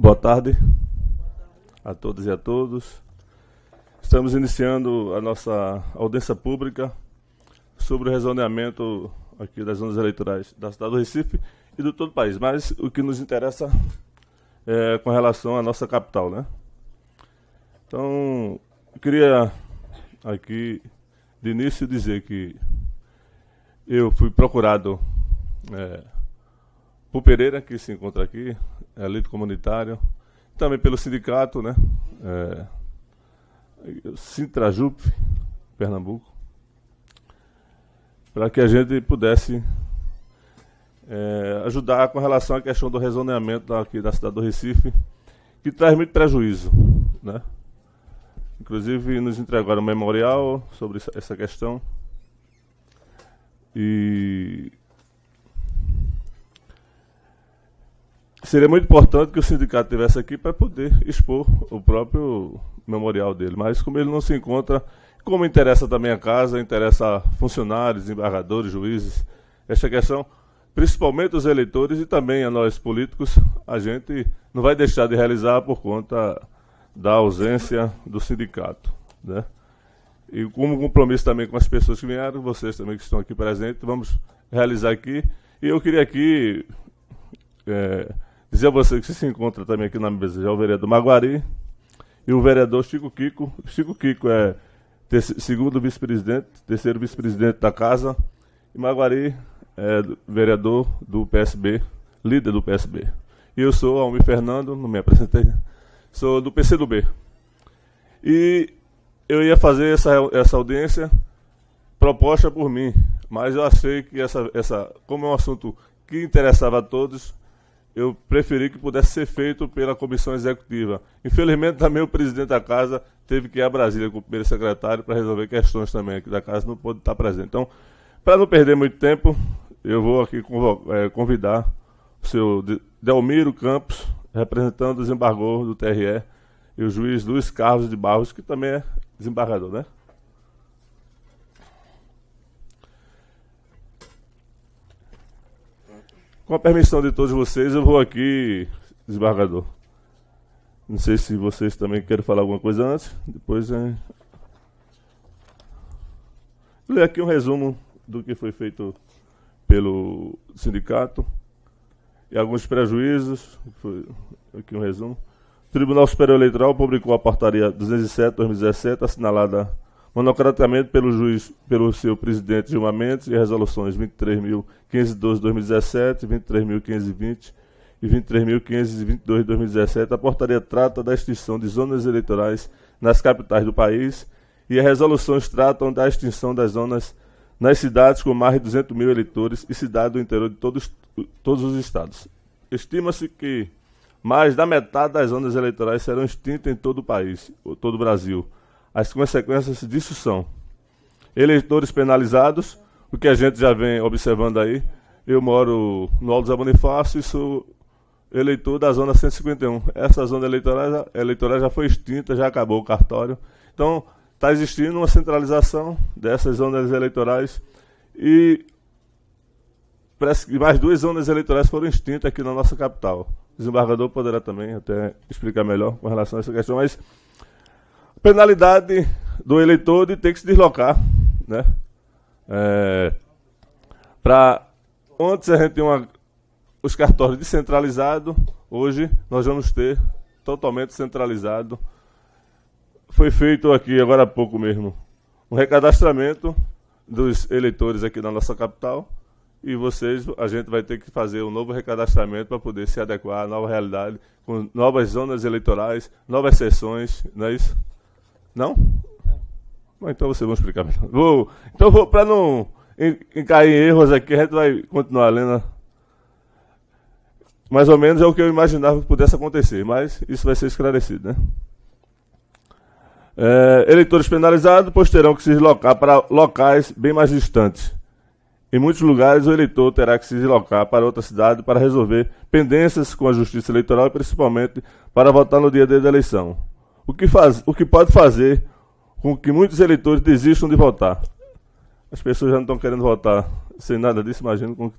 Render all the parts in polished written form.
Boa tarde a todas e a todos. Estamos iniciando a nossa audiência pública sobre o rezoneamento aqui das zonas eleitorais da cidade do Recife e do todo o país, mas o que nos interessa é com relação à nossa capital, né? Então, eu queria aqui, de início, dizer que eu fui procurado por Pereira, que se encontra aqui, líder comunitário, também pelo sindicato, né? Sintrajup, Pernambuco, para que a gente pudesse ajudar com relação à questão do rezoneamento aqui da cidade do Recife, que traz muito prejuízo, né? Inclusive, nos entregaram um memorial sobre essa questão. E seria muito importante que o sindicato estivesse aqui para poder expor o próprio memorial dele. Mas como ele não se encontra, como interessa também a casa, interessa funcionários, desembargadores, juízes, essa questão, principalmente os eleitores e também a nós políticos, a gente não vai deixar de realizar por conta da ausência do sindicato, né? E como compromisso também com as pessoas que vieram, vocês também que estão aqui presentes, vamos realizar aqui. E eu queria aqui dizer a você que se encontra também aqui na mesa já o vereador Maguari e o vereador Chico Kiko. Chico Kiko é segundo vice-presidente, terceiro vice-presidente da casa, e Maguari é vereador do PSB, líder do PSB. E eu sou Almir Fernando, não me apresentei, sou do PCdoB. E eu ia fazer essa audiência proposta por mim, mas eu achei que como é um assunto que interessava a todos, eu preferi que pudesse ser feito pela comissão executiva. Infelizmente, também o presidente da casa teve que ir a Brasília com o primeiro secretário para resolver questões também aqui da casa, não pôde estar presente. Então, para não perder muito tempo, eu vou aqui convidar o senhor Delmiro Campos, representando o desembargador do TRE, e o juiz Luiz Carlos de Barros, que também é desembargador, né? Com a permissão de todos vocês, eu vou aqui, desembargador. Não sei se vocês também querem falar alguma coisa antes. Depois vou ler aqui um resumo do que foi feito pelo sindicato e alguns prejuízos. Aqui um resumo. O Tribunal Superior Eleitoral publicou a portaria 207/2017, assinalada monocraticamente pelo seu presidente Gilmar Mendes, e resoluções 23.512/2017, 23.520 e 23.522/2017. A portaria trata da extinção de zonas eleitorais nas capitais do país, e as resoluções tratam da extinção das zonas nas cidades com mais de 200 mil eleitores e cidades do interior de todos os estados. Estima-se que mais da metade das zonas eleitorais serão extintas em todo o país, ou todo o Brasil. As consequências disso são eleitores penalizados, o que a gente já vem observando aí. Eu moro no Alto Zé Bonifácio e sou eleitor da zona 151. Essa zona eleitoral já foi extinta, já acabou o cartório. Então, está existindo uma centralização dessas zonas eleitorais e parece que mais 2 zonas eleitorais foram extintas aqui na nossa capital. O desembargador poderá também até explicar melhor com relação a essa questão, mas a penalidade do eleitor de ter que se deslocar, né? Antes a gente tinha os cartórios descentralizados, hoje nós vamos ter totalmente centralizado. Foi feito aqui, agora há pouco mesmo, um recadastramento dos eleitores aqui na nossa capital, e a gente vai ter que fazer um novo recadastramento para poder se adequar à nova realidade, com novas zonas eleitorais, novas sessões, não é isso? Não? Bom, então vocês vão explicar melhor. Para não cair em erros aqui, a gente vai continuar lendo. Mais ou menos é o que eu imaginava que pudesse acontecer, mas isso vai ser esclarecido, né? Eleitores penalizados, pois terão que se deslocar para locais bem mais distantes. Em muitos lugares, o eleitor terá que se deslocar para outra cidade para resolver pendências com a Justiça Eleitoral e principalmente para votar no dia da eleição. O que pode fazer com que muitos eleitores desistam de votar. As pessoas já não estão querendo votar sem nada disso. Imagina o que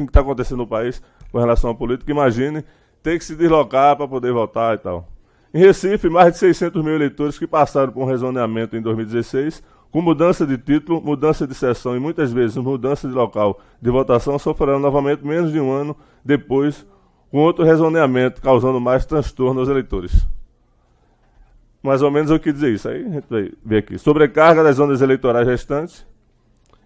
está acontecendo no país com relação à política. Imagine ter que se deslocar para poder votar e tal. Em Recife, mais de 600 mil eleitores que passaram por um rezoneamento em 2016, com mudança de título, mudança de sessão e muitas vezes mudança de local de votação, sofrerão novamente menos de um ano depois, com outro rezoneamento, causando mais transtorno aos eleitores. Mais ou menos eu quis dizer isso. Aí a gente vai ver aqui. Sobrecarga das zonas eleitorais restantes.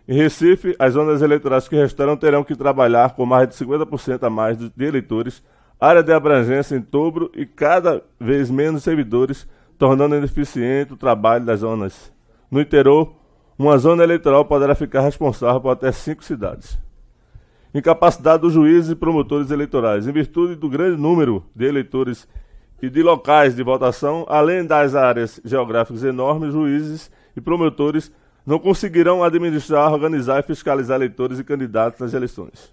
Em Recife, as zonas eleitorais que restarão terão que trabalhar com mais de 50% a mais de eleitores, área de abrangência em dobro e cada vez menos servidores, tornando ineficiente o trabalho das zonas. No interior, uma zona eleitoral poderá ficar responsável por até 5 cidades. Incapacidade dos juízes e promotores eleitorais. Em virtude do grande número de eleitores e de locais de votação, além das áreas geográficas enormes, juízes e promotores não conseguirão administrar, organizar e fiscalizar eleitores e candidatos nas eleições.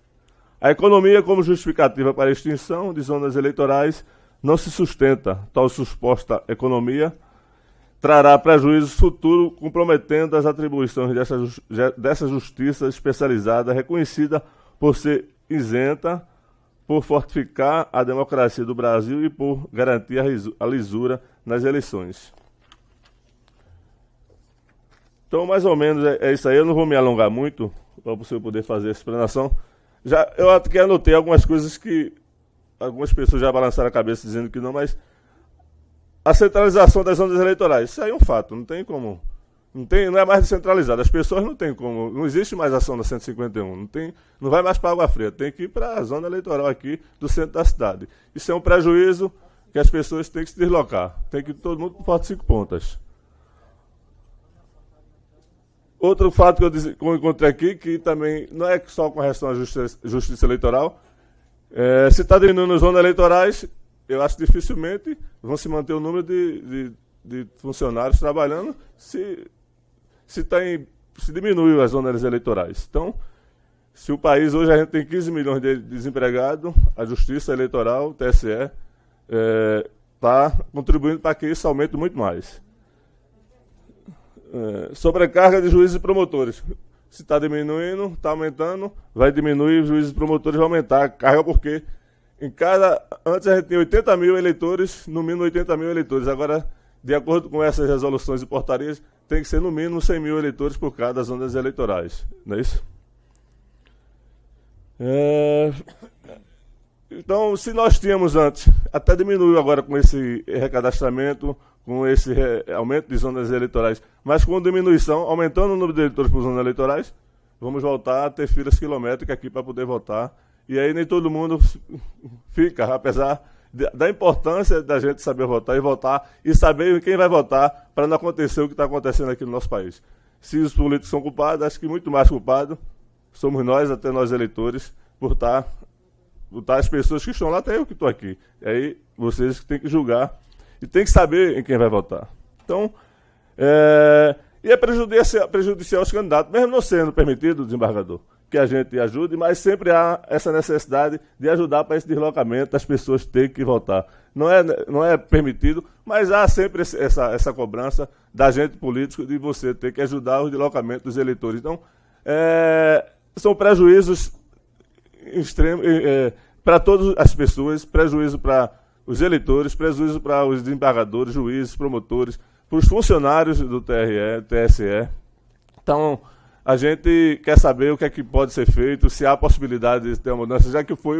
A economia, como justificativa para a extinção de zonas eleitorais, não se sustenta. Tal suposta economia trará prejuízos futuros, comprometendo as atribuições dessa justiça especializada, reconhecida por ser isenta, por fortificar a democracia do Brasil e por garantir a lisura nas eleições. Então, mais ou menos é isso aí. Eu não vou me alongar muito, para você poder fazer a explanação. Eu aqui anotei algumas coisas que algumas pessoas já balançaram a cabeça dizendo que não, mas a centralização das zonas eleitorais, isso aí é um fato, não tem como. Não é mais descentralizado, as pessoas não têm como, não existe mais ação da 151, não vai mais para Água Fria, tem que ir para a zona eleitoral aqui do centro da cidade. Isso é um prejuízo que as pessoas têm que se deslocar, tem que ir todo mundo para Forte 5 Pontas. Outro fato que eu encontrei aqui, que também não é só com relação à justiça eleitoral, se está diminuindo as zonas eleitorais, eu acho que dificilmente vão se manter o número de funcionários trabalhando se diminuiu as zonas eleitorais. Então, se o país hoje a gente tem 15 milhões de desempregados, a Justiça Eleitoral, o TSE, está contribuindo para que isso aumente muito mais. Sobrecarga de juízes e promotores. Se está diminuindo, está aumentando, vai diminuir, os juízes e promotores vão aumentar a carga, porque antes a gente tinha 80 mil eleitores, no mínimo 80 mil eleitores. Agora, de acordo com essas resoluções e portarias, tem que ser no mínimo 100 mil eleitores por cada das zonas eleitorais. Não é isso? Então, se nós tínhamos antes, até diminuiu agora com esse recadastramento, com esse aumento de zonas eleitorais, mas com diminuição, aumentando o número de eleitores por zonas eleitorais, vamos voltar a ter filas quilométricas aqui para poder votar. E aí nem todo mundo fica, apesar da importância da gente saber votar e saber quem vai votar para não acontecer o que está acontecendo aqui no nosso país. Se os políticos são culpados, acho que muito mais culpados somos nós, até nós eleitores, por estar as pessoas que estão lá, até eu que estou aqui. E aí vocês que têm que julgar e têm que saber em quem vai votar. Então, e é prejudicial aos candidatos, mesmo não sendo permitido, desembargador, que a gente ajude, mas sempre há essa necessidade de ajudar para esse deslocamento, as pessoas terem que votar. Não é permitido, mas há sempre essa cobrança da gente político de você ter que ajudar o deslocamento dos eleitores. Então, são prejuízos extremos para todas as pessoas, prejuízo para os eleitores, prejuízo para os desembargadores, juízes, promotores, para os funcionários do TSE. Então, a gente quer saber o que é que pode ser feito, se há possibilidade de ter uma mudança, já que foi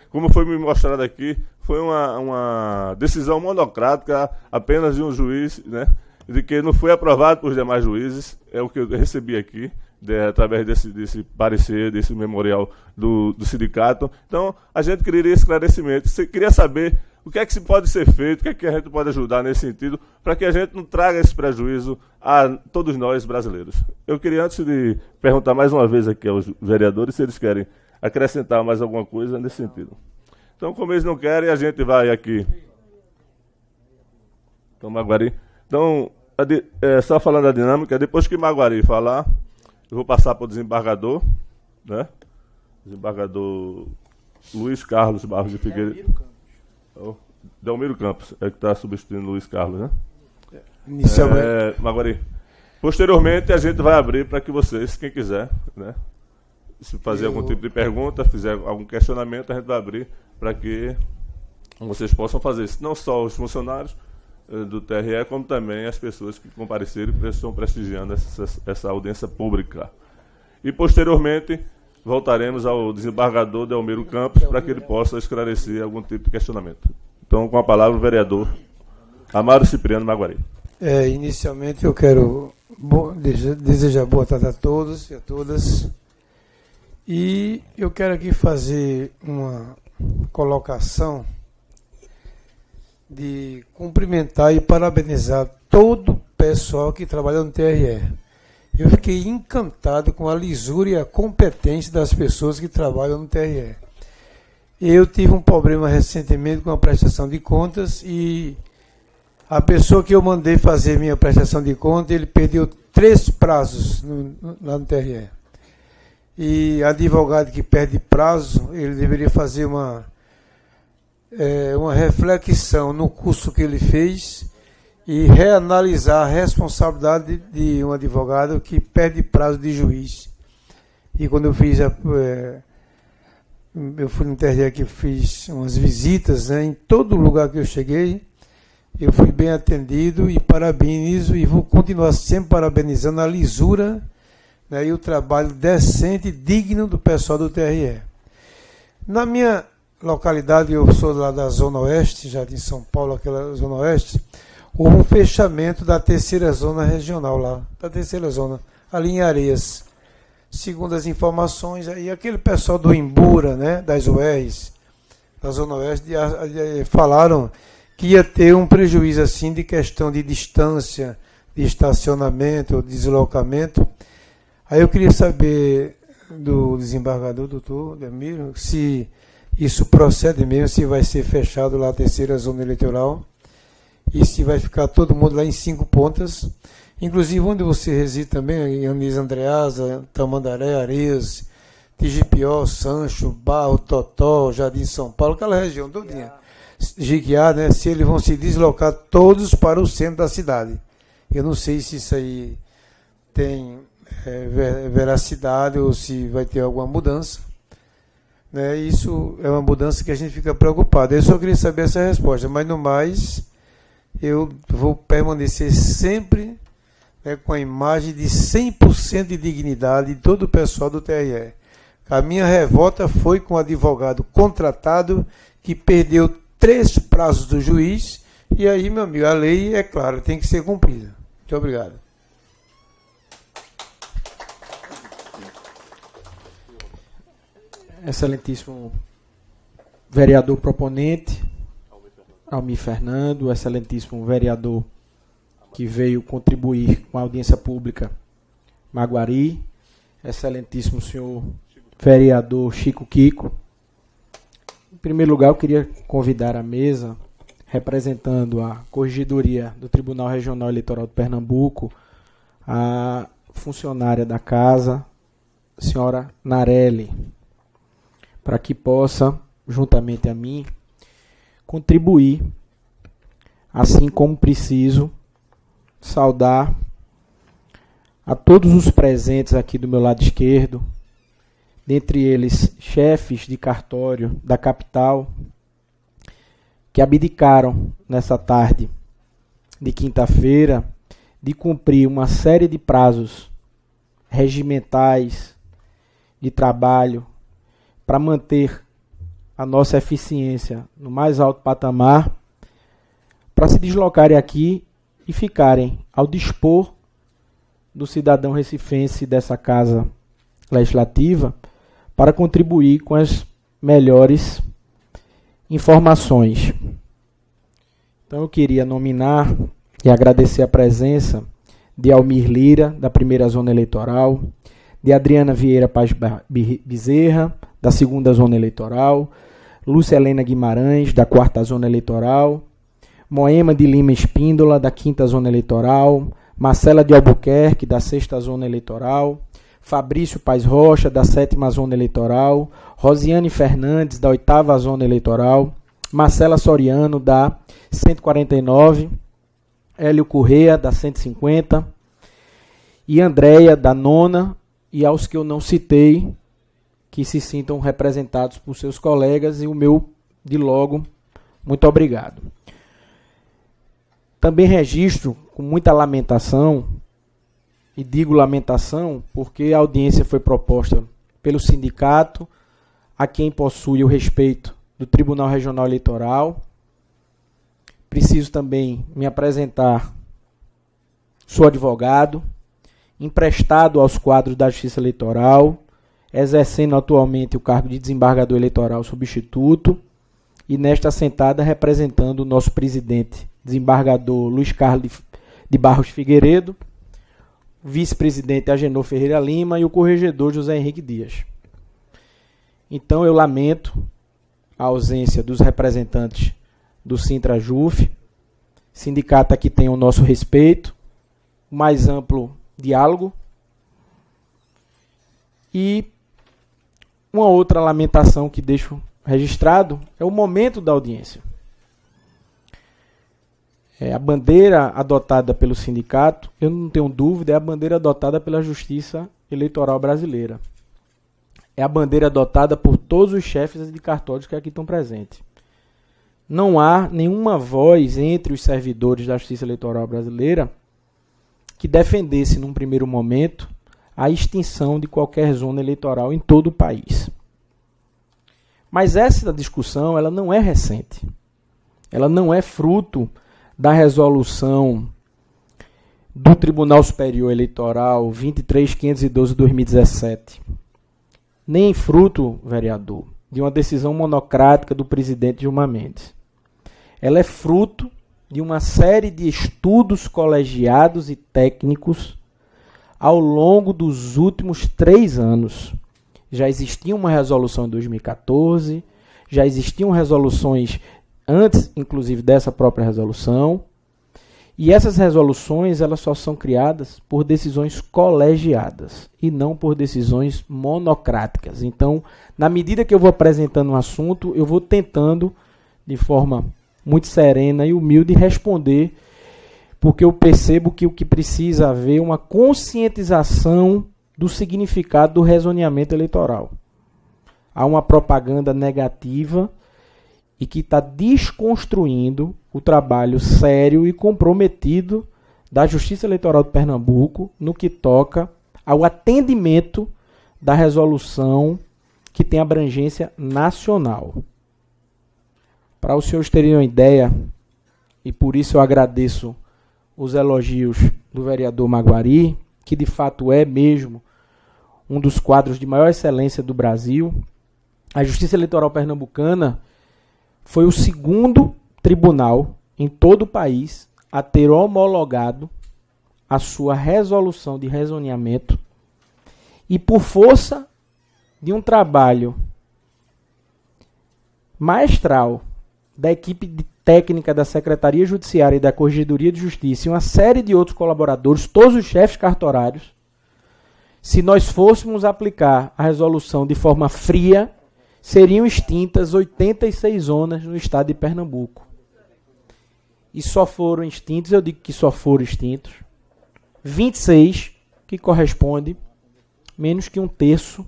como foi me mostrado aqui, foi uma decisão monocrática apenas de um juiz, né, de que não foi aprovado por demais juízes, é o que eu recebi aqui, através desse parecer, desse memorial do sindicato. Então, a gente queria esclarecimento, você queria saber o que é que se pode ser feito, o que é que a gente pode ajudar nesse sentido, para que a gente não traga esse prejuízo a todos nós brasileiros. Eu queria, antes de perguntar mais uma vez aqui aos vereadores, se eles querem acrescentar mais alguma coisa nesse sentido. Então, como eles não querem, a gente vai aqui. Então, Maguari. Então, só falando da dinâmica, depois que Maguari falar, eu vou passar para o desembargador, né? Desembargador Luiz Carlos Barros de Figueiredo. Delmiro Campos, é que está substituindo o Luiz Carlos, né? Inicialmente. Maguari. Posteriormente, a gente vai abrir para que vocês, quem quiser, né? Se fazer algum tipo de pergunta, fizer algum questionamento, a gente vai abrir para que vocês possam fazer isso. Não só os funcionários do TRE, como também as pessoas que compareceram e estão prestigiando essa audiência pública. E, posteriormente, voltaremos ao desembargador Delmiro Campos para que ele possa esclarecer algum tipo de questionamento. Então, com a palavra, o vereador Amaro Cipriano Maguari. Inicialmente, eu quero desejar boa tarde a todos e a todas. E eu quero aqui fazer uma colocação de cumprimentar e parabenizar todo o pessoal que trabalha no TRE. Eu fiquei encantado com a lisura e a competência das pessoas que trabalham no TRE. Eu tive um problema recentemente com a prestação de contas e a pessoa que eu mandei fazer minha prestação de contas, ele perdeu 3 prazos lá no TRE. E advogado que perde prazo, ele deveria fazer uma reflexão no curso que ele fez e reanalisar a responsabilidade de um advogado que perde prazo de juiz. E quando eu fiz eu fui no TRE que fiz umas visitas, né, em todo lugar que eu cheguei, eu fui bem atendido e parabenizo e vou continuar sempre parabenizando a lisura, né, e o trabalho decente e digno do pessoal do TRE. Na minha localidade, eu sou lá da Zona Oeste, já de São Paulo, aquela Zona Oeste, houve um fechamento da terceira zona regional lá, da terceira zona, ali em Areias. Segundo as informações, aí aquele pessoal do Imbura, né, das UERs, da Zona Oeste, falaram que ia ter um prejuízo assim de questão de distância, de estacionamento, deslocamento. Aí eu queria saber do desembargador, doutor Delmiro, se isso procede mesmo, se vai ser fechado lá a terceira zona eleitoral e se vai ficar todo mundo lá em 5 pontas. Inclusive, onde você reside também, em Anis Andreasa, Tamandaré, Areias, Tigipió, Sancho, Barro, Totó, Jardim São Paulo, aquela região todinha. Jiquiá, né? Se eles vão se deslocar todos para o centro da cidade. Eu não sei se isso aí tem veracidade ou se vai ter alguma mudança. Né? Isso é uma mudança que a gente fica preocupado. Eu só queria saber essa resposta, mas no mais, eu vou permanecer sempre, né, com a imagem de 100% de dignidade de todo o pessoal do TRE. A minha revolta foi com o advogado contratado que perdeu 3 prazos do juiz, e aí, meu amigo, a lei, é clara, tem que ser cumprida. Muito obrigado. Excelentíssimo vereador proponente, Almir Fernando, excelentíssimo vereador que veio contribuir com a audiência pública, Maguari, excelentíssimo senhor vereador Chico Kiko. Em primeiro lugar, eu queria convidar a mesa, representando a Corregedoria do Tribunal Regional Eleitoral de Pernambuco, a funcionária da casa, a senhora Narelli, para que possa, juntamente a mim, contribuir, assim como preciso, saudar a todos os presentes aqui do meu lado esquerdo, dentre eles chefes de cartório da capital, que abdicaram nessa tarde de quinta-feira de cumprir uma série de prazos regimentais de trabalho para manter a nossa eficiência no mais alto patamar, para se deslocarem aqui e ficarem ao dispor do cidadão recifense dessa casa legislativa para contribuir com as melhores informações. Então eu queria nominar e agradecer a presença de Almir Lira, da primeira zona eleitoral, de Adriana Vieira Paz Bezerra, da segunda zona eleitoral, Lúcia Helena Guimarães, da quarta zona eleitoral, Moema de Lima Espíndola, da quinta zona eleitoral, Marcela de Albuquerque, da sexta zona eleitoral, Fabrício Paes Rocha, da sétima zona eleitoral, Rosiane Fernandes, da oitava zona eleitoral, Marcela Soriano, da 149, Hélio Corrêa, da 150, e Andréia, da nona, e aos que eu não citei, que se sintam representados por seus colegas, e o meu, de logo, Muito obrigado. Também registro com muita lamentação, e digo lamentação porque a audiência foi proposta pelo sindicato, a quem possui o respeito do Tribunal Regional Eleitoral. Preciso também me apresentar. Sou advogado, emprestado aos quadros da Justiça Eleitoral, exercendo atualmente o cargo de desembargador eleitoral substituto e nesta assentada representando o nosso presidente, desembargador Luiz Carlos de Barros Figueiredo, vice-presidente Agenor Ferreira Lima e o corregedor José Henrique Dias. Então eu lamento a ausência dos representantes do Sintra-JUF, sindicato que tem o nosso respeito, o mais amplo diálogo. E uma outra lamentação que deixo registrado é o momento da audiência. A bandeira adotada pelo sindicato, eu não tenho dúvida, é a bandeira adotada pela Justiça Eleitoral Brasileira. É a bandeira adotada por todos os chefes de cartórios que aqui estão presentes. Não há nenhuma voz entre os servidores da Justiça Eleitoral Brasileira que defendesse, num primeiro momento, a extinção de qualquer zona eleitoral em todo o país. Mas essa discussão ela não é recente. Ela não é fruto da resolução do Tribunal Superior Eleitoral 23.512/2017. Nem fruto, vereador, de uma decisão monocrática do presidente Gilmar Mendes. Ela é fruto de uma série de estudos colegiados e técnicos ao longo dos últimos 3 anos. Já existia uma resolução em 2014, já existiam resoluções antes, inclusive, dessa própria resolução. E essas resoluções elas só são criadas por decisões colegiadas e não por decisões monocráticas. Então, na medida que eu vou apresentando um assunto, eu vou tentando, de forma muito serena e humilde, responder, porque eu percebo que o que precisa haver é uma conscientização do significado do rezoneamento eleitoral. Há uma propaganda negativa e que está desconstruindo o trabalho sério e comprometido da Justiça Eleitoral de Pernambuco no que toca ao atendimento da resolução que tem abrangência nacional. Para os senhores terem uma ideia, e por isso eu agradeço os elogios do vereador Maguari, que de fato é mesmo um dos quadros de maior excelência do Brasil, a Justiça Eleitoral Pernambucana foi o segundo tribunal em todo o país a ter homologado a sua resolução de rezoneamento e por força de um trabalho maestral da equipe técnica da Secretaria Judiciária e da Corregedoria de Justiça e uma série de outros colaboradores, todos os chefes cartorários, se nós fôssemos aplicar a resolução de forma fria, seriam extintas 86 zonas no estado de Pernambuco. E só foram extintos, eu digo que só foram extintos, 26, que corresponde menos que 1/3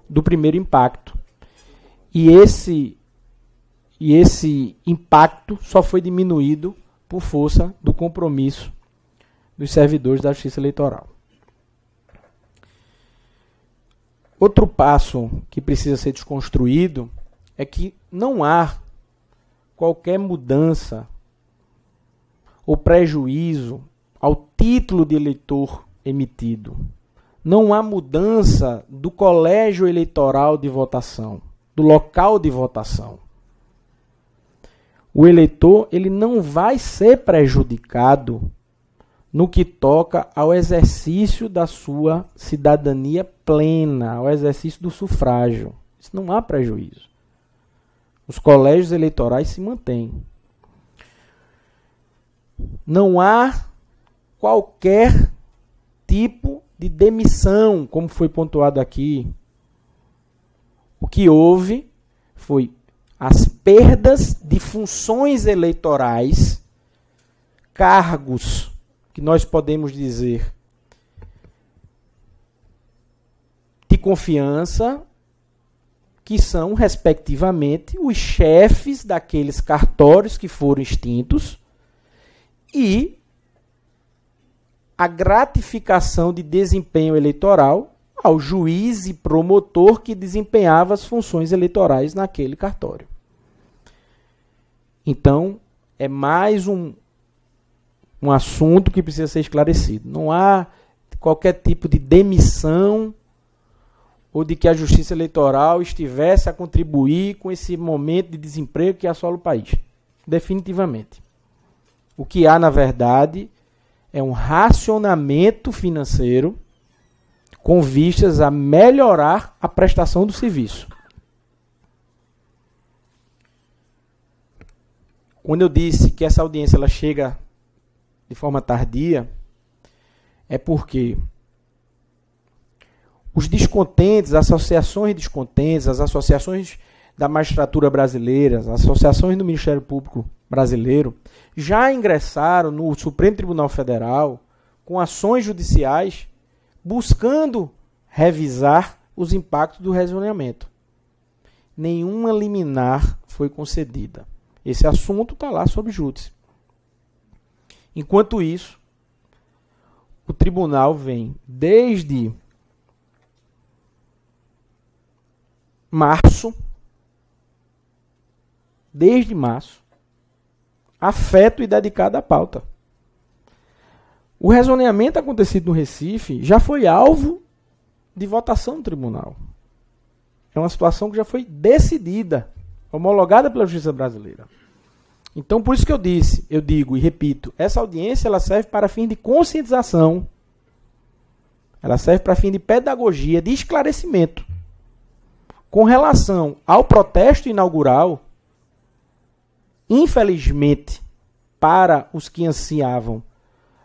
do primeiro impacto. E esse impacto só foi diminuído por força do compromisso dos servidores da Justiça Eleitoral. Outro passo que precisa ser desconstruído é que não há qualquer mudança ou prejuízo ao título de eleitor emitido. Não há mudança do colégio eleitoral de votação, do local de votação. O eleitor ele não vai ser prejudicado no que toca ao exercício da sua cidadania plena, ao exercício do sufrágio. Isso não há prejuízo. Os colégios eleitorais se mantêm. Não há qualquer tipo de demissão, como foi pontuado aqui. O que houve foi as perdas de funções eleitorais, cargos que nós podemos dizer de confiança, que são, respectivamente, os chefes daqueles cartórios que foram extintos e a gratificação de desempenho eleitoral ao juiz e promotor que desempenhava as funções eleitorais naquele cartório. Então, é mais um assunto que precisa ser esclarecido. Não há qualquer tipo de demissão ou de que a Justiça Eleitoral estivesse a contribuir com esse momento de desemprego que assola o país. Definitivamente. O que há, na verdade, é um racionamento financeiro com vistas a melhorar a prestação do serviço. Quando eu disse que essa audiência ela chega de forma tardia, é porque os descontentes, as associações descontentes, as associações da magistratura brasileira, as associações do Ministério Público brasileiro, já ingressaram no Supremo Tribunal Federal com ações judiciais buscando revisar os impactos do rezoneamento. Nenhuma liminar foi concedida. Esse assunto está lá sob júdice. Enquanto isso, o tribunal vem desde março, afeto e dedicado à pauta. O rezoneamento acontecido no Recife já foi alvo de votação no tribunal. É uma situação que já foi decidida, homologada pela Justiça brasileira. Então, por isso que eu digo e repito, essa audiência ela serve para fim de conscientização, ela serve para fim de pedagogia, de esclarecimento. Com relação ao protesto inaugural, infelizmente, para os que ansiavam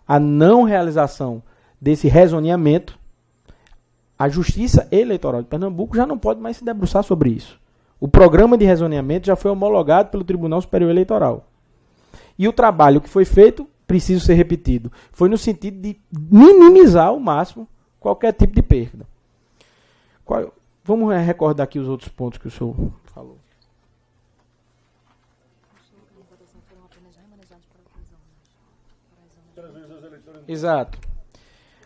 a não realização desse rezoneamento, a Justiça Eleitoral de Pernambuco já não pode mais se debruçar sobre isso. O programa de rezoneamento já foi homologado pelo Tribunal Superior Eleitoral. E o trabalho que foi feito, preciso ser repetido, foi no sentido de minimizar ao máximo qualquer tipo de perda. Vamos recordar aqui os outros pontos que o senhor falou. Exato.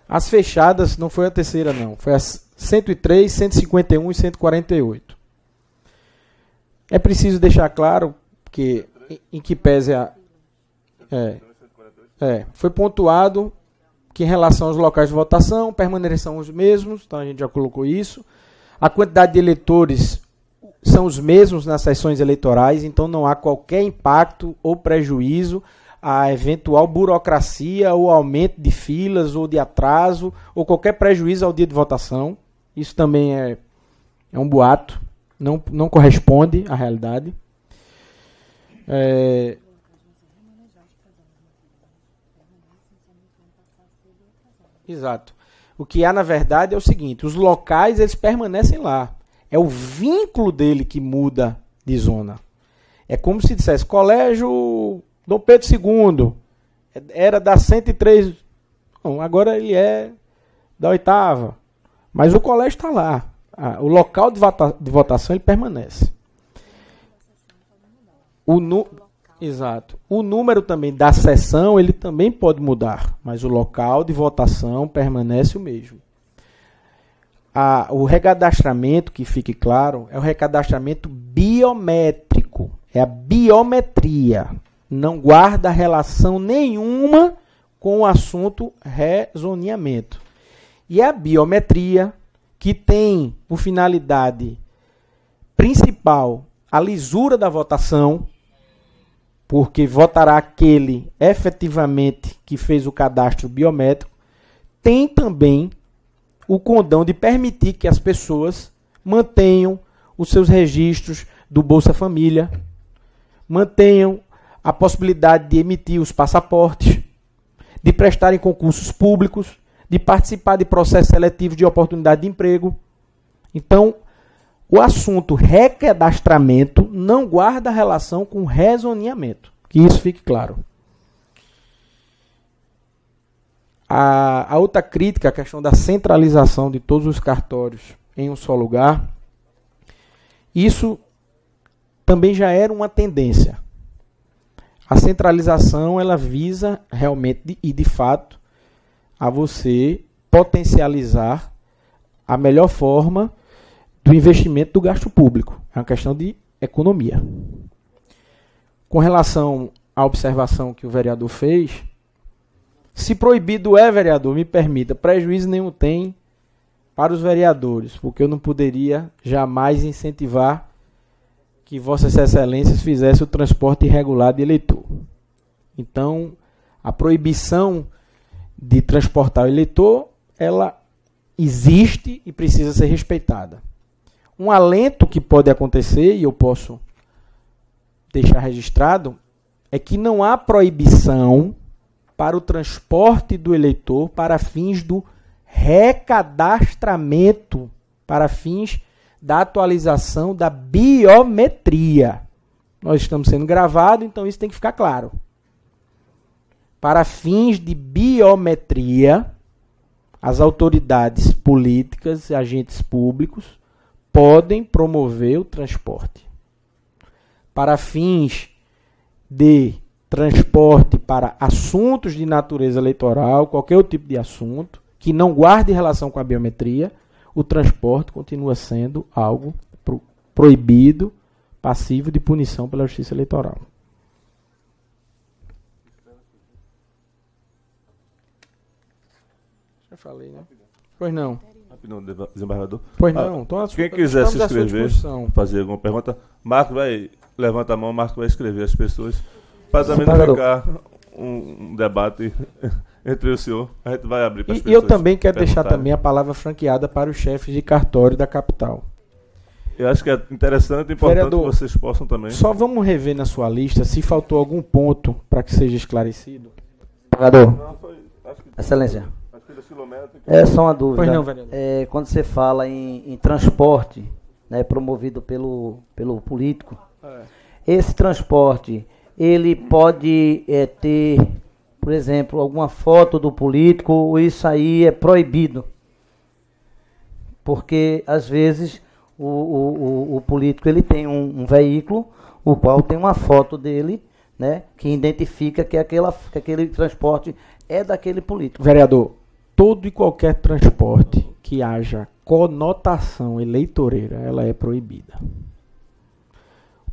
As fechadas não foi a terceira, não. Foi as 103, 151 e 148. É preciso deixar claro que, em que pese foi pontuado que em relação aos locais de votação permanecerão os mesmos, então a gente já colocou isso. A quantidade de eleitores são os mesmos nas sessões eleitorais, então não há qualquer impacto ou prejuízo a eventual burocracia ou aumento de filas ou de atraso ou qualquer prejuízo ao dia de votação. Isso também é um boato, não corresponde à realidade. Exato. O que há, na verdade, é o seguinte, os locais eles permanecem lá. É o vínculo dele que muda de zona. É como se dissesse, colégio Dom Pedro II, era da 103, não, agora ele é da 8ª, mas o colégio está lá. O local de votação ele permanece. Exato. O número também da sessão ele também pode mudar, mas o local de votação permanece o mesmo. O recadastramento, que fique claro, é o recadastramento biométrico. É a biometria. Não guarda relação nenhuma com o assunto rezoneamento. E a biometria, que tem por finalidade principal a lisura da votação, porque votará aquele efetivamente que fez o cadastro biométrico, tem também o condão de permitir que as pessoas mantenham os seus registros do Bolsa Família, mantenham a possibilidade de emitir os passaportes, de prestarem concursos públicos, de participar de processos seletivos de oportunidade de emprego. Então, o assunto recadastramento não guarda relação com rezoneamento. Que isso fique claro. A outra crítica, a questão da centralização de todos os cartórios em um só lugar, Isso também já era uma tendência. A centralização, ela visa realmente e de fato a você potencializar a melhor forma do investimento do gasto público. É uma questão de economia. Com relação à observação que o vereador fez, se proibido é, vereador, me permita, prejuízo nenhum tem para os vereadores, porque eu não poderia jamais incentivar que Vossas Excelências fizessem o transporte irregular de eleitor. Então, a proibição de transportar o eleitor, ela existe e precisa ser respeitada. Um alento que pode acontecer, e eu posso deixar registrado, é que não há proibição para o transporte do eleitor para fins do recadastramento, para fins da atualização da biometria. Nós estamos sendo gravados, então isso tem que ficar claro. Para fins de biometria, as autoridades políticas e agentes públicos podem promover o transporte. Para fins de transporte para assuntos de natureza eleitoral, qualquer outro tipo de assunto, que não guarde relação com a biometria, o transporte continua sendo algo proibido, passivo de punição pela Justiça Eleitoral. Já falei, né? Pois não. Desembargador. Pois não. Quem quiser se inscrever, fazer alguma pergunta, Marco vai, levanta a mão, Marco vai escrever as pessoas, para também não ficar um debate entre o senhor. A gente vai abrir para as pessoas. E eu também quero deixar também a palavra franqueada para os chefes de cartório da capital. Eu acho que é interessante e importante vereador, que vocês possam também. Só vamos rever na sua lista se faltou algum ponto para que seja esclarecido. Vereador, Excelência, é só uma dúvida. Pois não, vereador. Quando você fala em transporte, né, promovido pelo político, esse transporte, ele pode ter, por exemplo, alguma foto do político, ou isso aí é proibido? Porque, às vezes, o político ele tem um veículo, o qual tem uma foto dele, né, que identifica que aquele transporte é daquele político. Vereador, todo e qualquer transporte que haja conotação eleitoreira, ela é proibida.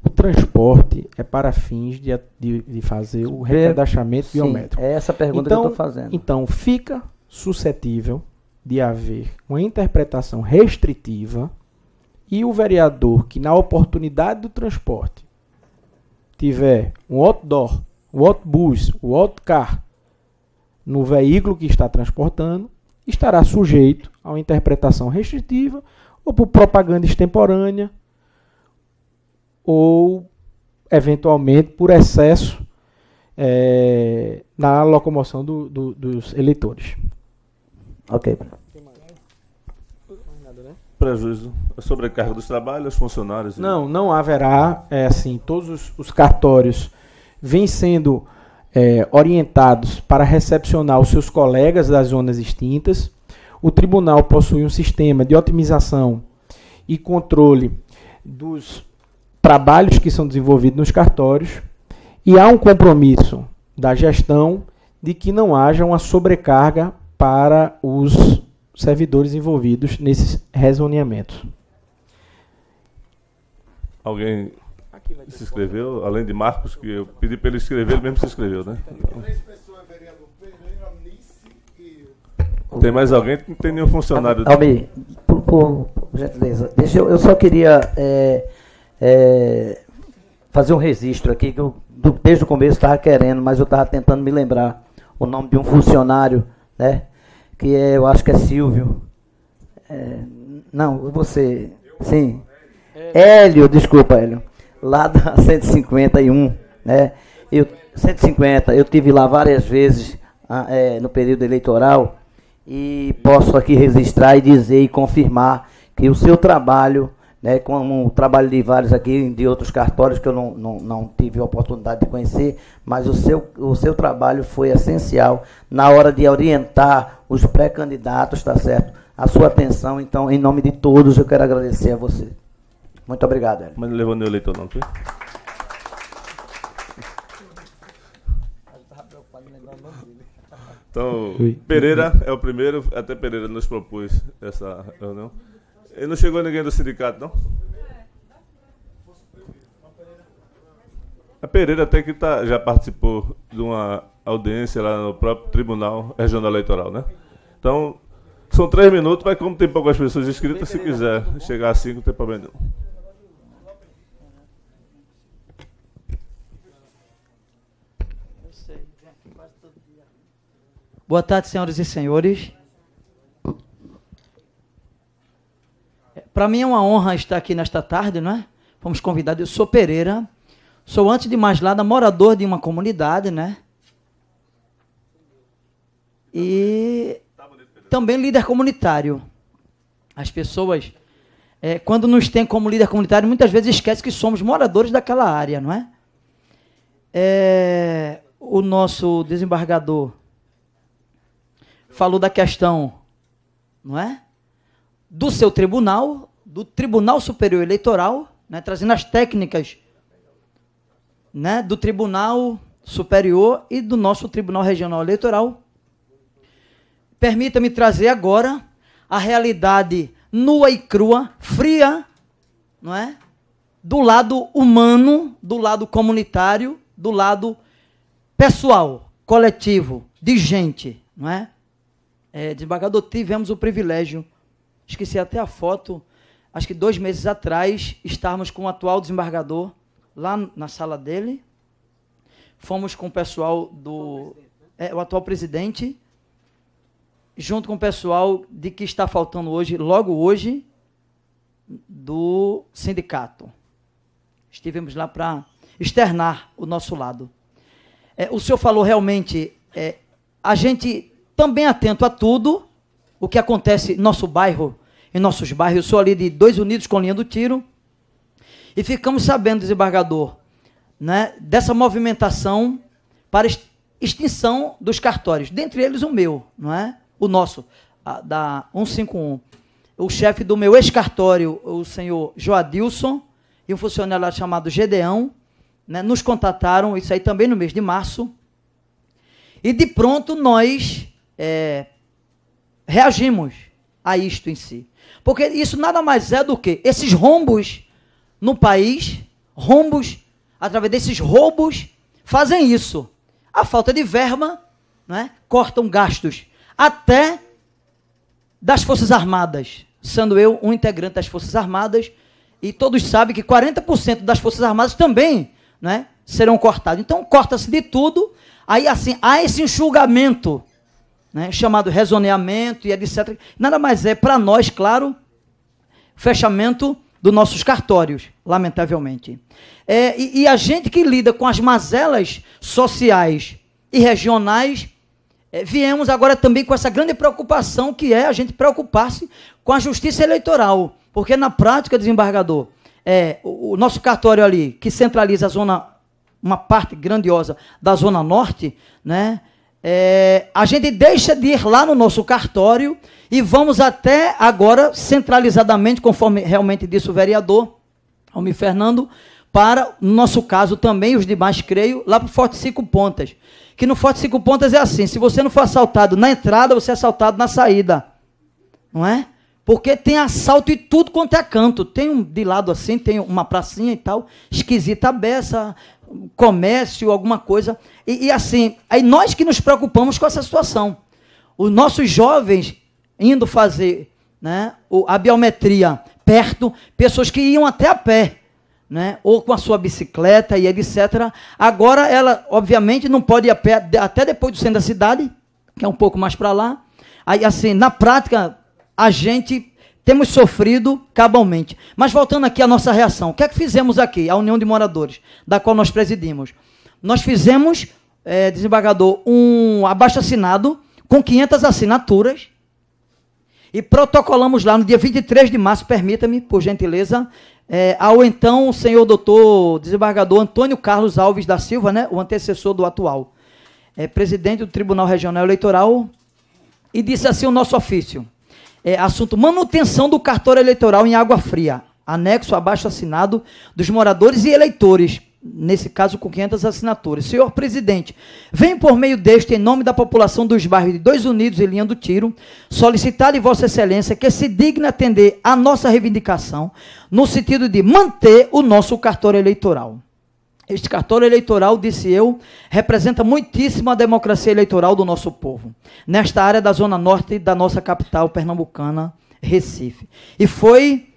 O transporte é para fins de fazer o recadastramento biométrico. É essa pergunta que eu estou fazendo. Então, fica suscetível de haver uma interpretação restritiva e o vereador que, na oportunidade do transporte, tiver um outdoor, um outbus, um outcar no veículo que está transportando, estará sujeito a uma interpretação restritiva ou por propaganda extemporânea ou, eventualmente, por excesso na locomoção dos eleitores. Ok. Prejuízo, a sobrecarga dos trabalhos, funcionários? Não haverá, assim, todos os cartórios vêm sendo orientados para recepcionar os seus colegas das zonas extintas. O tribunal possui um sistema de otimização e controle dos trabalhos que são desenvolvidos nos cartórios e há um compromisso da gestão de que não haja uma sobrecarga para os servidores envolvidos nesses rezoneamentos. Alguém se inscreveu, além de Marcos, que eu pedi para ele escrever, ele mesmo se inscreveu, né? Tem mais alguém? Não tem nenhum funcionário. Almir, por gentileza, eu só queria fazer um registro aqui, que eu desde o começo estava querendo, mas eu estava tentando me lembrar o nome de um funcionário, né? Que eu acho que é Silvio. Não, você. Sim. Hélio, desculpa, Hélio. Lá da 151, né? 150, eu tive lá várias vezes no período eleitoral e posso aqui registrar e dizer e confirmar que o seu trabalho, né, como o trabalho de vários aqui, de outros cartórios que eu não tive a oportunidade de conhecer, mas o seu trabalho foi essencial na hora de orientar os pré-candidatos, tá certo? A sua atenção, então, em nome de todos, eu quero agradecer a você. Muito obrigado, Hélio. Mas não levou nenhum eleitor, não, foi? Então, Pereira é o primeiro, até Pereira nos propôs essa reunião. E não chegou ninguém do sindicato, não? A Pereira até que já participou de uma audiência lá no próprio Tribunal Regional Eleitoral, né? Então, são 3 minutos, mas como tem poucas pessoas inscritas, se quiser chegar a 5, não tem problema nenhum. Boa tarde, senhoras e senhores. Para mim é uma honra estar aqui nesta tarde, não é? Fomos convidados. Eu sou Pereira, sou, antes de mais nada, morador de uma comunidade, né? E também líder comunitário. As pessoas, quando nos têm como líder comunitário, muitas vezes esquecem que somos moradores daquela área, não é? O nosso desembargador falou da questão, não é? Do seu tribunal, do Tribunal Superior Eleitoral, né? Trazendo as técnicas, né? Do Tribunal Superior e do nosso Tribunal Regional Eleitoral. Permita-me trazer agora a realidade nua e crua, fria, não é? Do lado humano, do lado comunitário, do lado pessoal, coletivo, de gente, não é? Desembargador, tivemos o privilégio, esqueci até a foto, acho que 2 meses atrás, estávamos com o atual desembargador lá na sala dele, fomos com o pessoal o atual presidente, junto com o pessoal de que está faltando hoje, logo hoje, do sindicato. Estivemos lá para externar o nosso lado. O senhor falou realmente, a gente também atento a tudo o que acontece em nosso bairro, em nossos bairros. Eu sou ali de 2 Unidos com linha do tiro, e ficamos sabendo, desembargador, né, dessa movimentação para extinção dos cartórios, dentre eles o meu, não é? O nosso, da 151. O chefe do meu ex-cartório, o senhor Joadilson, e um funcionário lá chamado Gedeão, né, nos contataram, isso aí também no mês de março, e de pronto nós reagimos a isto em si. Porque isso nada mais é do que esses rombos no país, através desses roubos, fazem isso. A falta de verba, né, cortam gastos até das Forças Armadas, sendo eu um integrante das Forças Armadas, e todos sabem que 40% das Forças Armadas também, né, serão cortados. Então, corta-se de tudo, aí assim, há esse enxugamento, né, chamado rezoneamento e etc. Nada mais é, para nós, claro, fechamento dos nossos cartórios, lamentavelmente. E a gente que lida com as mazelas sociais e regionais, viemos agora também com essa grande preocupação, que é a gente preocupar-se com a justiça eleitoral, porque na prática, desembargador, o nosso cartório ali, que centraliza a zona, uma parte grandiosa da Zona Norte, né, a gente deixa de ir lá no nosso cartório e vamos até agora, centralizadamente, conforme realmente disse o vereador Almir Fernando, para, no nosso caso também, os demais, creio, lá para o Forte 5 Pontas. Que no Forte 5 Pontas é assim, se você não for assaltado na entrada, você é assaltado na saída. Não é? Porque tem assalto e tudo quanto é canto. Tem de lado assim, tem uma pracinha e tal, esquisita a beça, comércio, alguma coisa. E assim, aí nós que nos preocupamos com essa situação. Os nossos jovens indo fazer, né, a biometria perto, pessoas que iam até a pé, né, ou com a sua bicicleta e etc. Agora ela, obviamente, não pode ir a pé até depois do centro da cidade, que é um pouco mais para lá. Aí, assim, na prática, a gente temos sofrido cabalmente. Mas voltando aqui à nossa reação, o que é que fizemos aqui, a União de Moradores, da qual nós presidimos? Nós fizemos, desembargador, um abaixo-assinado com 500 assinaturas e protocolamos lá no dia 23 de março, permita-me, por gentileza, ao então senhor doutor desembargador Antônio Carlos Alves da Silva, né, o antecessor do atual, presidente do Tribunal Regional Eleitoral, e disse assim o nosso ofício, assunto manutenção do cartório eleitoral em Água Fria. anexo abaixo assinado dos moradores e eleitores, nesse caso com 500 assinaturas. Senhor presidente, venho por meio deste, em nome da população dos bairros de Dois Unidos e Linha do Tiro, solicitar de Vossa Excelência que se digne atender a nossa reivindicação, no sentido de manter o nosso cartório eleitoral. Este cartório eleitoral, disse eu, representa muitíssimo a democracia eleitoral do nosso povo, nesta área da zona norte da nossa capital pernambucana, Recife. E foi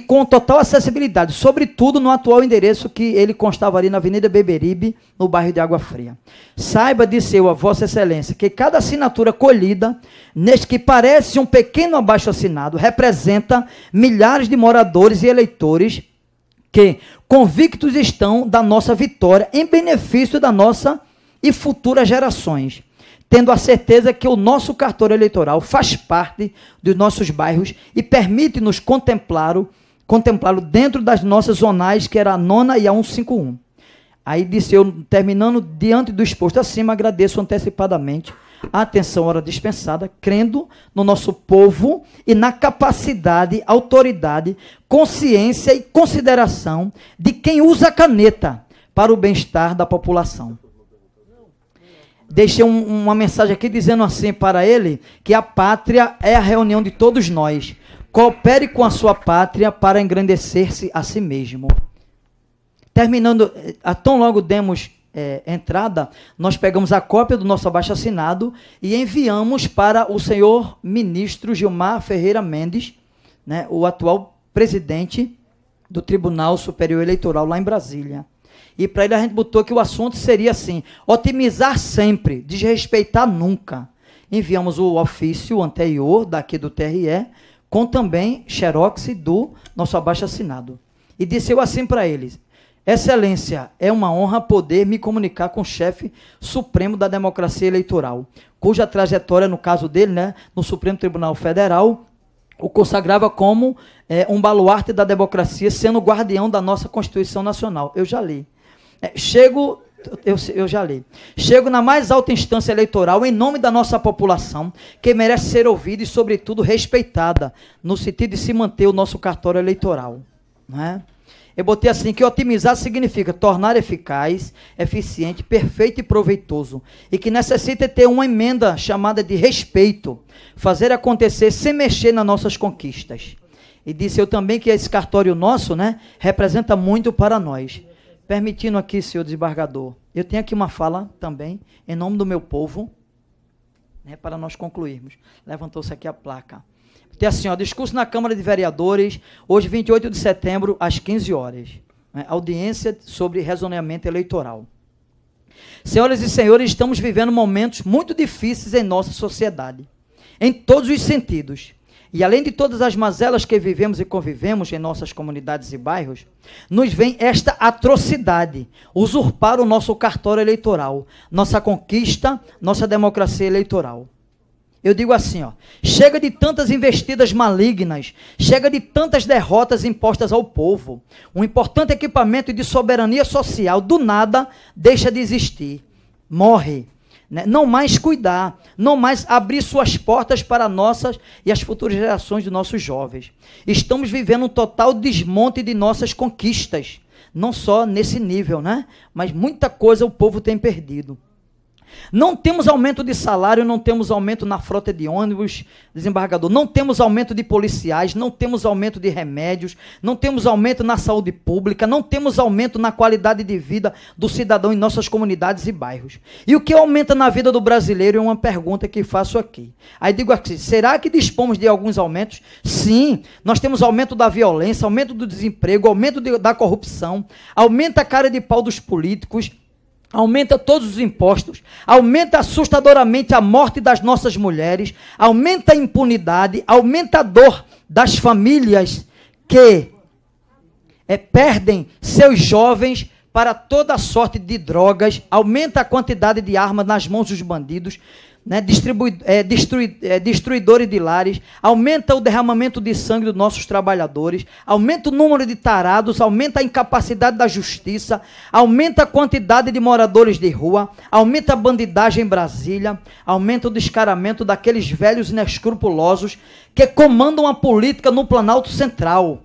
com total acessibilidade, sobretudo no atual endereço que ele constava ali na Avenida Beberibe, no bairro de Água Fria. Saiba, disse eu a Vossa Excelência, que cada assinatura colhida, neste que parece um pequeno abaixo-assinado, representa milhares de moradores e eleitores que convictos estão da nossa vitória em benefício da nossa e futuras gerações, tendo a certeza que o nosso cartório eleitoral faz parte dos nossos bairros e permite-nos contemplá-lo dentro das nossas zonais, que era a 9ª e a 151. Aí disse eu, terminando, diante do exposto acima, agradeço antecipadamente a atenção ora dispensada, crendo no nosso povo e na capacidade, autoridade, consciência e consideração de quem usa a caneta para o bem-estar da população. Deixei uma mensagem aqui dizendo assim para ele, que a pátria é a reunião de todos nós. Coopere com a sua pátria para engrandecer-se a si mesmo. Terminando, tão logo demos entrada, nós pegamos a cópia do nosso abaixo-assinado e enviamos para o senhor ministro Gilmar Ferreira Mendes, né, o atual presidente do Tribunal Superior Eleitoral lá em Brasília. E para ele a gente botou que o assunto seria assim: otimizar sempre, desrespeitar nunca. Enviamos o ofício anterior daqui do TRE, com também xerox do nosso abaixo-assinado. E disse eu assim para eles: Excelência, é uma honra poder me comunicar com o chefe supremo da democracia eleitoral, cuja trajetória, no caso dele, né, no Supremo Tribunal Federal, o consagrava como um baluarte da democracia, sendo guardião da nossa Constituição Nacional. Eu já li. Eu já li. Chego na mais alta instância eleitoral em nome da nossa população, que merece ser ouvida e, sobretudo, respeitada, no sentido de se manter o nosso cartório eleitoral. Não é? Eu botei assim, que otimizar significa tornar eficaz, eficiente, perfeito e proveitoso, e que necessita ter uma emenda chamada de respeito, fazer acontecer sem mexer nas nossas conquistas. E disse eu também que esse cartório nosso, né, representa muito para nós. Permitindo aqui, senhor desembargador, eu tenho aqui uma fala também, em nome do meu povo, né, para nós concluirmos. Levantou-se aqui a placa. Tem assim, ó, discurso na Câmara de Vereadores, hoje 28 de setembro, às 15 horas. Né, audiência sobre rezoneamento eleitoral. Senhoras e senhores, estamos vivendo momentos muito difíceis em nossa sociedade, em todos os sentidos. E além de todas as mazelas que vivemos e convivemos em nossas comunidades e bairros, nos vem esta atrocidade, usurpar o nosso cartório eleitoral, nossa conquista, nossa democracia eleitoral. Eu digo assim, ó, chega de tantas investidas malignas, chega de tantas derrotas impostas ao povo. Um importante equipamento de soberania social, do nada, deixa de existir, morre. Né? Não mais cuidar, não mais abrir suas portas para nossas e as futuras gerações de nossos jovens. Estamos vivendo um total desmonte de nossas conquistas, não só nesse nível, né? Mas muita coisa o povo tem perdido. Não temos aumento de salário, não temos aumento na frota de ônibus, desembargador, não temos aumento de policiais, não temos aumento de remédios, não temos aumento na saúde pública, não temos aumento na qualidade de vida do cidadão em nossas comunidades e bairros. E o que aumenta na vida do brasileiro é uma pergunta que faço aqui. Aí digo aqui, será que dispomos de alguns aumentos? Sim, nós temos aumento da violência, aumento do desemprego, aumento da corrupção, aumenta a cara de pau dos políticos, aumenta todos os impostos, aumenta assustadoramente a morte das nossas mulheres, aumenta a impunidade, aumenta a dor das famílias que perdem seus jovens para toda sorte de drogas, aumenta a quantidade de armas nas mãos dos bandidos. né, destruidores de lares, aumenta o derramamento de sangue dos nossos trabalhadores, aumenta o número de tarados, aumenta a incapacidade da justiça, aumenta a quantidade de moradores de rua, aumenta a bandidagem em Brasília, aumenta o descaramento daqueles velhos inescrupulosos que comandam a política no Planalto Central.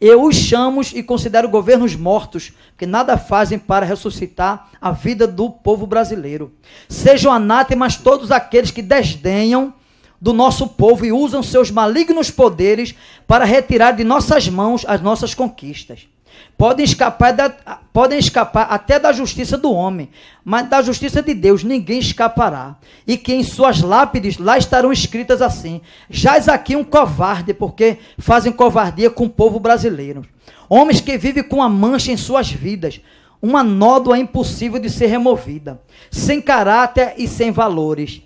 Eu os chamo e considero governos mortos, que nada fazem para ressuscitar a vida do povo brasileiro. Sejam anátemas todos aqueles que desdenham do nosso povo e usam seus malignos poderes para retirar de nossas mãos as nossas conquistas. Podem escapar até da justiça do homem, mas da justiça de Deus ninguém escapará. E que em suas lápides lá estarão escritas assim: jaz aqui um covarde, porque fazem covardia com o povo brasileiro. Homens que vivem com a mancha em suas vidas, uma nódoa impossível de ser removida, sem caráter e sem valores.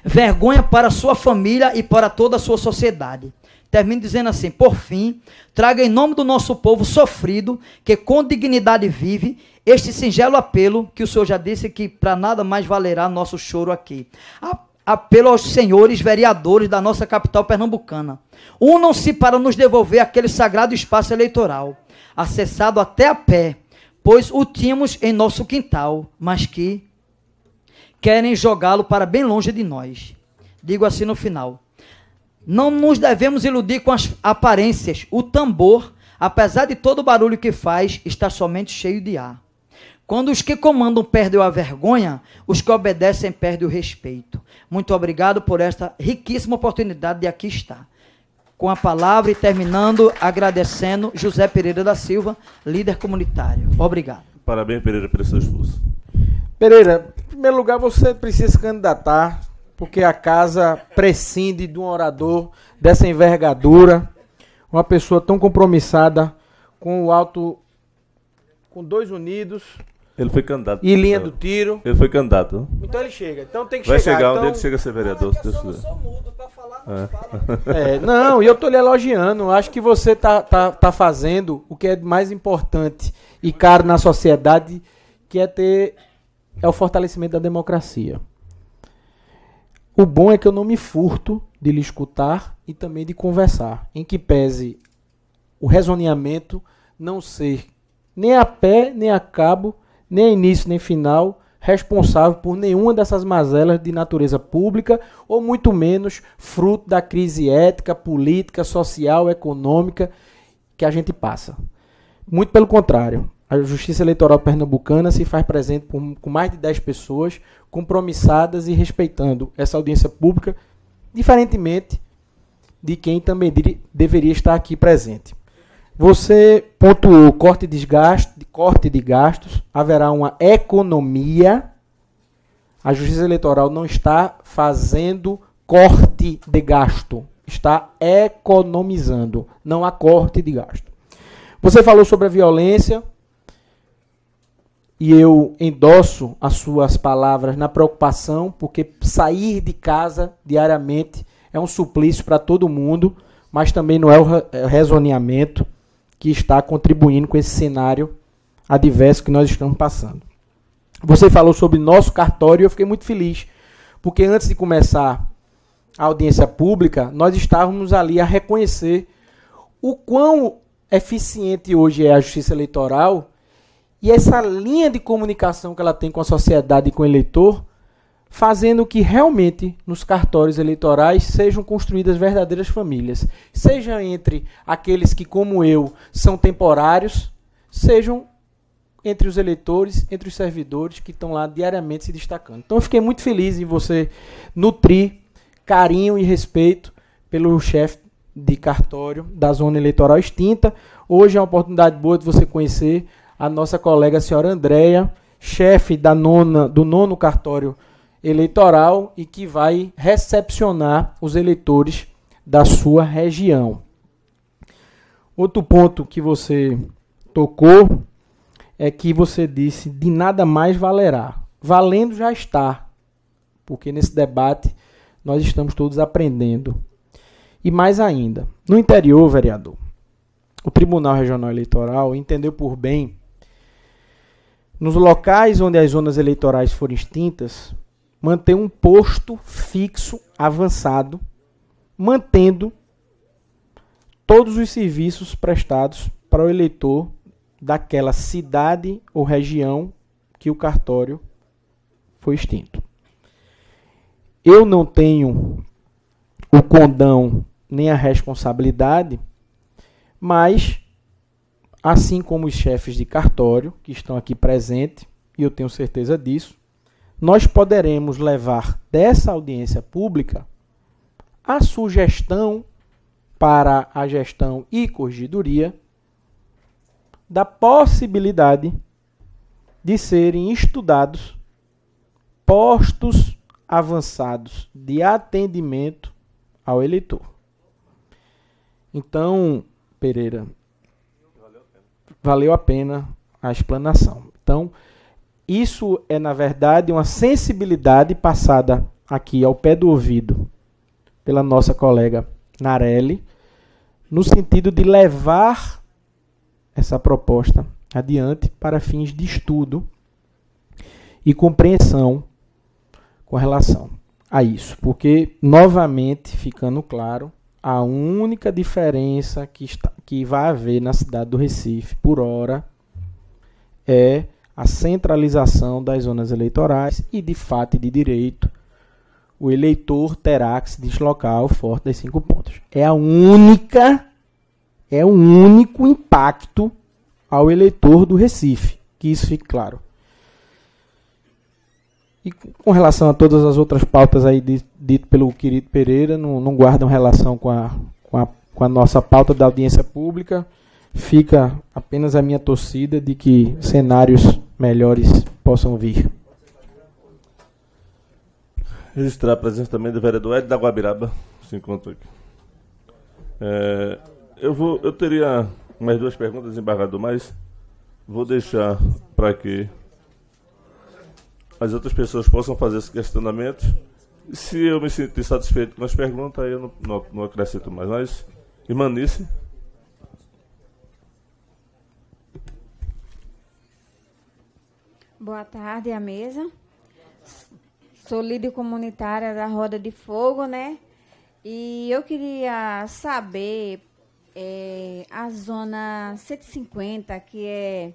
Vergonha para sua família e para toda a sua sociedade. Termino dizendo assim: por fim, traga em nome do nosso povo sofrido, que com dignidade vive, este singelo apelo, que o Senhor já disse que para nada mais valerá nosso choro aqui. Apelo aos senhores vereadores da nossa capital pernambucana. Unam-se para nos devolver aquele sagrado espaço eleitoral, acessado até a pé, pois o tínhamos em nosso quintal, mas que querem jogá-lo para bem longe de nós. Digo assim no final: não nos devemos iludir com as aparências. O tambor, apesar de todo o barulho que faz, está somente cheio de ar. Quando os que comandam perdem a vergonha, os que obedecem perdem o respeito. Muito obrigado por esta riquíssima oportunidade de aqui estar. Com a palavra e terminando, agradecendo José Pereira da Silva, líder comunitário. Obrigado. Parabéns, Pereira, pelo seu esforço. Pereira, em primeiro lugar, você precisa se candidatar, porque a casa prescinde de um orador dessa envergadura, uma pessoa tão compromissada com o alto, com dois unidos. Ele foi candidato. E linha do tiro. Ele foi candidato. Então ele chega. Então tem que vai chegar. Vai chegar então... onde ele chega a ser vereador, se Deus quiser. Eu sou mudo, para falar não fala. Não, e eu estou lhe elogiando. Acho que você tá fazendo o que é mais importante e caro na sociedade, que é o fortalecimento da democracia. O bom é que eu não me furto de lhe escutar e também de conversar, em que pese o rezoneamento não ser nem a pé, nem a cabo, nem a início, nem final, responsável por nenhuma dessas mazelas de natureza pública, ou muito menos fruto da crise ética, política, social, econômica que a gente passa. Muito pelo contrário. A Justiça Eleitoral Pernambucana se faz presente com mais de 10 pessoas compromissadas e respeitando essa audiência pública, diferentemente de quem também deveria estar aqui presente. Você pontuou corte de gastos, haverá uma economia. A Justiça Eleitoral não está fazendo corte de gasto, está economizando, não há corte de gasto. Você falou sobre a violência, e eu endosso as suas palavras na preocupação, porque sair de casa diariamente é um suplício para todo mundo, mas também não é o rezoneamento que está contribuindo com esse cenário adverso que nós estamos passando. Você falou sobre nosso cartório e eu fiquei muito feliz, porque antes de começar a audiência pública, nós estávamos ali a reconhecer o quão eficiente hoje é a Justiça Eleitoral e essa linha de comunicação que ela tem com a sociedade e com o eleitor, fazendo que realmente nos cartórios eleitorais sejam construídas verdadeiras famílias. Seja entre aqueles que, como eu, são temporários, sejam entre os eleitores, entre os servidores que estão lá diariamente se destacando. Então eu fiquei muito feliz em você nutrir carinho e respeito pelo chefe de cartório da zona eleitoral extinta. Hoje é uma oportunidade boa de você conhecer a nossa colega, a senhora Andréia, chefe do 9º cartório eleitoral e que vai recepcionar os eleitores da sua região. Outro ponto que você tocou é que você disse de nada mais valerá. Valendo já está, porque nesse debate nós estamos todos aprendendo. E mais ainda, no interior, vereador, o Tribunal Regional Eleitoral entendeu por bem, nos locais onde as zonas eleitorais forem extintas, manter um posto fixo, avançado, mantendo todos os serviços prestados para o eleitor daquela cidade ou região que o cartório foi extinto. Eu não tenho o condão nem a responsabilidade, mas, assim como os chefes de cartório que estão aqui presentes, e eu tenho certeza disso, nós poderemos levar dessa audiência pública a sugestão para a gestão e corregedoria da possibilidade de serem estudados postos avançados de atendimento ao eleitor. Então, Pereira, valeu a pena a explanação. Então, isso é, na verdade, uma sensibilidade passada aqui ao pé do ouvido pela nossa colega Narelli, no sentido de levar essa proposta adiante para fins de estudo e compreensão com relação a isso. Porque, novamente, ficando claro, a única diferença que vai haver na cidade do Recife, por hora, é a centralização das zonas eleitorais e, de fato e de direito, o eleitor terá que se deslocar ao Forte das 5 Pontas. É o único impacto ao eleitor do Recife, que isso fique claro. E com relação a todas as outras pautas aí dito pelo querido Pereira, não guardam relação com a nossa pauta da audiência pública. Fica apenas a minha torcida de que cenários melhores possam vir. Registrar a presença também do vereador Ed da Guabiraba, se encontra aqui. Eu teria mais 2 perguntas, desembargador, mas vou deixar para que as outras pessoas possam fazer esse questionamento. Se eu me sentir satisfeito com as perguntas, aí eu não acrescento mais. Mas, Irmanice. Boa tarde, à mesa. Sou líder comunitária da Roda de Fogo, né? E eu queria saber a zona 150, que é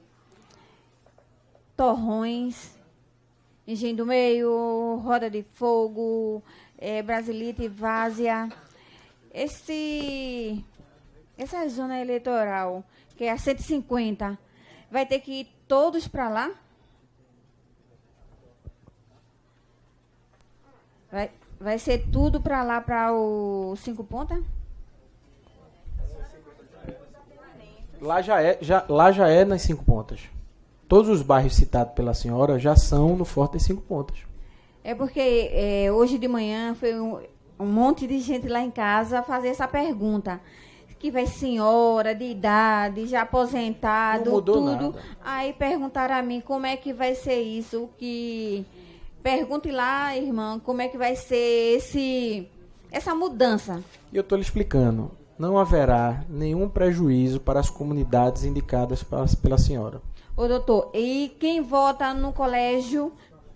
Torrões, Engenho do Meio, Roda de Fogo, Brasilita e Várzea. Essa zona eleitoral, que é a 150, vai ter que ir todos para lá? Vai ser tudo para lá, para o 5 Pontas? Lá já é nas 5 Pontas. Todos os bairros citados pela senhora já são no Forte das 5 Pontas. É porque hoje de manhã foi um monte de gente lá em casa fazer essa pergunta. Que vai senhora, de idade, já aposentado, não mudou tudo. Nada. Aí perguntaram a mim como é que vai ser isso, Pergunte lá, irmã, como é que vai ser essa mudança. E eu estou lhe explicando. Não haverá nenhum prejuízo para as comunidades indicadas pela senhora. Ô, doutor, e quem vota no colégio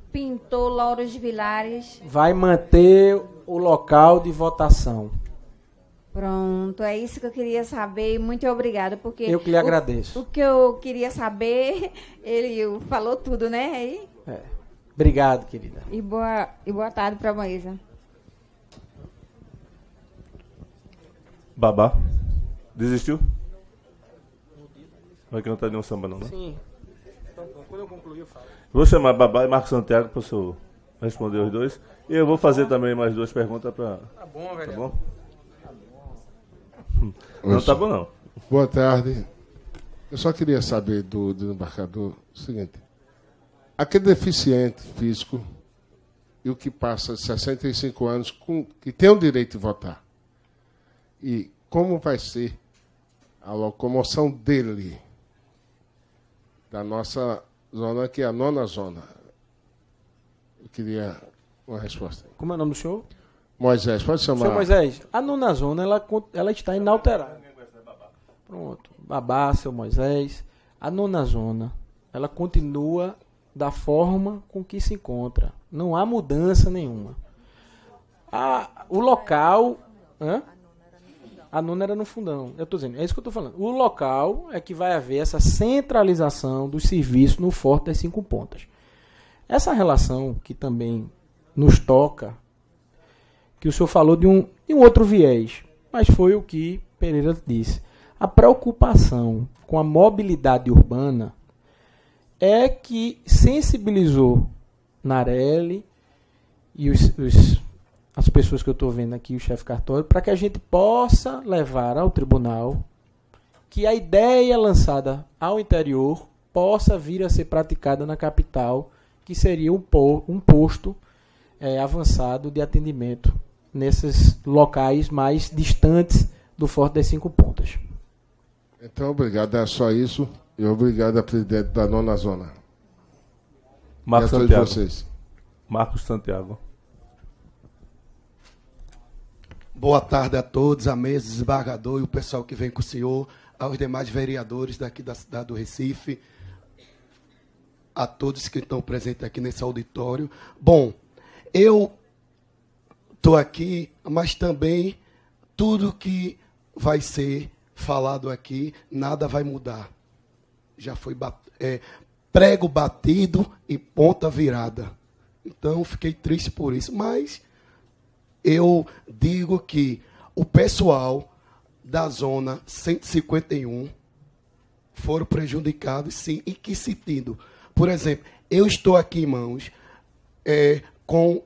Pintor Lauros Vilares? Vai manter o local de votação. Pronto, é isso que eu queria saber. Muito obrigada, porque... Eu que lhe agradeço. O que eu queria saber, ele falou tudo, né? Aí... Obrigado, querida. E boa tarde para a Maísa. Babá. Desistiu? Vai que não está nenhum samba não, né? Sim. Então, quando eu concluir, eu falo. Vou chamar Babá e Marcos Santiago para o senhor responder os dois. E eu vou fazer também mais 2 perguntas para... Tá bom, velho. Tá bom? Não tá bom, não. Boa tarde. Eu só queria saber do embarcador o seguinte. Aquele deficiente físico e o que passa de 65 anos que tem o direito de votar. E como vai ser a locomoção dele da nossa zona, que é a 9ª zona? Eu queria uma resposta. Como é o nome do senhor? Moisés, pode chamar. Senhor Moisés, a 9ª zona ela está inalterada. Pronto. Babá, seu Moisés. A 9ª zona ela continua da forma com que se encontra. Não há mudança nenhuma. O local... A nona era no fundão. Eu estou dizendo, é isso que eu estou falando. O local é que vai haver essa centralização dos serviços no Forte das 5 Pontas. Essa relação que também nos toca, que o senhor falou de um outro viés, mas foi o que Pereira disse. A preocupação com a mobilidade urbana é que sensibilizou Narelli e as pessoas que eu estou vendo aqui, o chefe cartório, para que a gente possa levar ao tribunal que a ideia lançada ao interior possa vir a ser praticada na capital, que seria um posto avançado de atendimento nesses locais mais distantes do Forte das 5 Pontas. Então, obrigado. É só isso. E obrigado a presidente da 9ª Zona. Marcos e a todos Santiago. vocês. Marcos Santiago. Boa tarde a todos, a mesa, desembargador e o pessoal que vem com o senhor, aos demais vereadores daqui da cidade do Recife, a todos que estão presentes aqui nesse auditório. Bom, eu estou aqui, mas também tudo que vai ser falado aqui, nada vai mudar. Já foi prego batido e ponta virada. Então, fiquei triste por isso, mas eu digo que o pessoal da zona 151 foram prejudicados, sim, em que sentido? Por exemplo, eu estou aqui, irmãos, com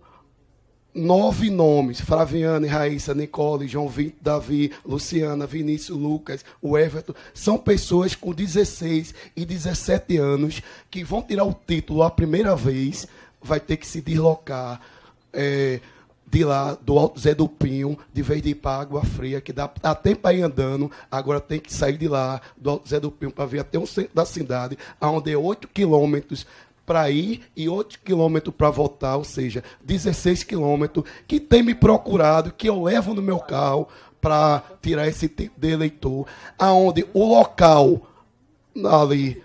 9 nomes: Flaviane, Raíssa, Nicole, João Vitor, Davi, Luciana, Vinícius, Lucas, o Everton. São pessoas com 16 e 17 anos que vão tirar o título a primeira vez, vai ter que se deslocar de lá, do Alto Zé do Pinho, de vez de ir para Água Fria, que dá tempo para ir andando, agora tem que sair de lá, do Alto Zé do Pinho, para vir até o centro da cidade, onde é 8 quilômetros para ir e 8 quilômetros para voltar, ou seja, 16 quilômetros, que tem me procurado, que eu levo no meu carro para tirar esse tipo de eleitor, aonde o local ali,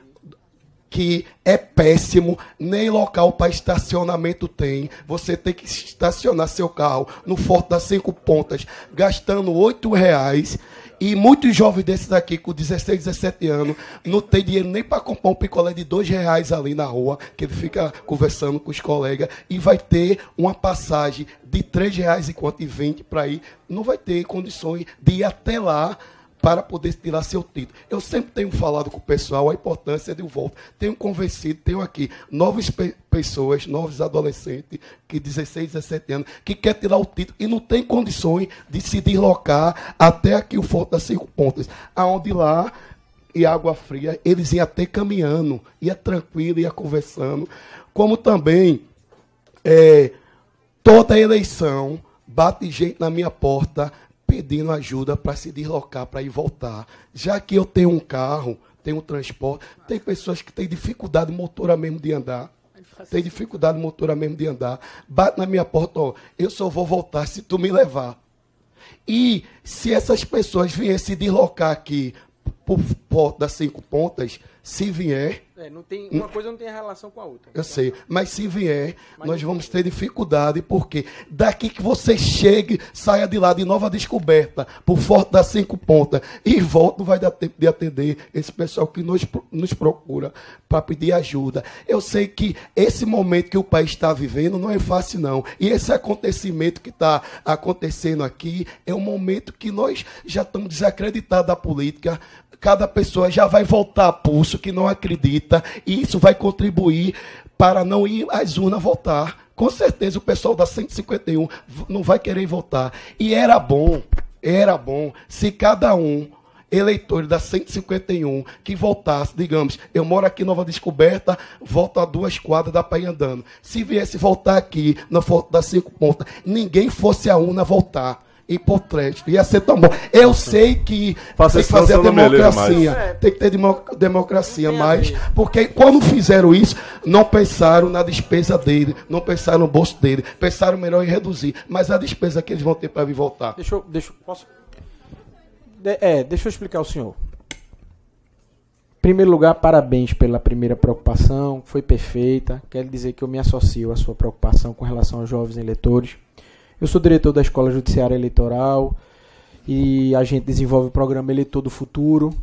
que é péssimo, nem local para estacionamento tem. Você tem que estacionar seu carro no Forte das 5 Pontas, gastando R$8. E muitos jovens desses aqui, com 16, 17 anos, não tem dinheiro nem para comprar um picolé de R$2 ali na rua, que ele fica conversando com os colegas, e vai ter uma passagem de R$3,20 para ir. Não vai ter condições de ir até lá para poder tirar seu título. Eu sempre tenho falado com o pessoal a importância de um voto. Tenho convencido, tenho aqui novas pessoas, novos adolescentes, que 16, 17 anos, que quer tirar o título e não tem condições de se deslocar até aqui o Forte das 5 Pontas, aonde lá, e Água Fria, eles iam até caminhando, ia tranquilo, ia conversando, como também toda eleição bate gente na minha porta pedindo ajuda para se deslocar, para ir voltar. Já que eu tenho um carro, tenho um transporte, tem pessoas que têm dificuldade motora mesmo de andar. Tem dificuldade motora mesmo de andar. Bate na minha porta, eu só vou voltar se tu me levar. E se essas pessoas vierem se deslocar aqui por Forte das 5 Pontas, se vier... uma coisa não tem relação com a outra. Eu sei, mas se vier, nós vamos ter dificuldade, porque daqui que você chegue, saia de lá de Nova Descoberta, por Forte das 5 Pontas, e volta, não vai dar tempo de atender esse pessoal que nos procura para pedir ajuda. Eu sei que esse momento que o país está vivendo não é fácil, não. E esse acontecimento que está acontecendo aqui é um momento que nós já estamos desacreditados da política. Cada pessoa já vai voltar a pulso, que não acredita, e isso vai contribuir para não ir às urnas votar. Com certeza o pessoal da 151 não vai querer votar. E era bom se cada eleitor da 151 que votasse, digamos, eu moro aqui em Nova Descoberta, volto a 2 quadras, dá para ir andando. Se viesse voltar aqui na Forte das 5 Pontas, ninguém fosse à urna votar. E por trás, ia ser tão bom. Eu sei que tem que fazer a democracia, tem que ter democracia, mas porque quando fizeram isso, não pensaram na despesa dele, não pensaram no bolso dele, pensaram melhor em reduzir, mas a despesa que eles vão ter para vir voltar. Deixa eu explicar ao senhor. primeiro lugar, parabéns pela primeira preocupação, foi perfeita. Quero dizer que eu me associo à sua preocupação com relação aos jovens eleitores. Eu sou diretor da Escola Judiciária Eleitoral e a gente desenvolve o programa Eleitor do Futuro,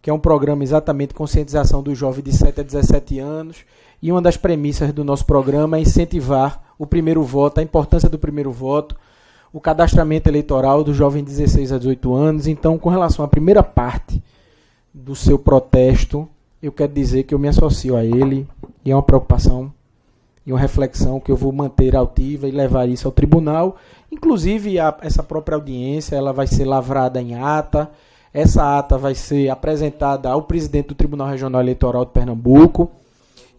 que é um programa exatamente de conscientização dos jovens de 7 a 17 anos. E uma das premissas do nosso programa é incentivar o primeiro voto, a importância do primeiro voto, o cadastramento eleitoral dos jovens de 16 a 18 anos. Então, com relação à primeira parte do seu protesto, eu quero dizer que eu me associo a ele e é uma preocupação e uma reflexão que eu vou manter altiva e levar isso ao tribunal. Inclusive, essa própria audiência ela vai ser lavrada em ata. Essa ata vai ser apresentada ao presidente do Tribunal Regional Eleitoral de Pernambuco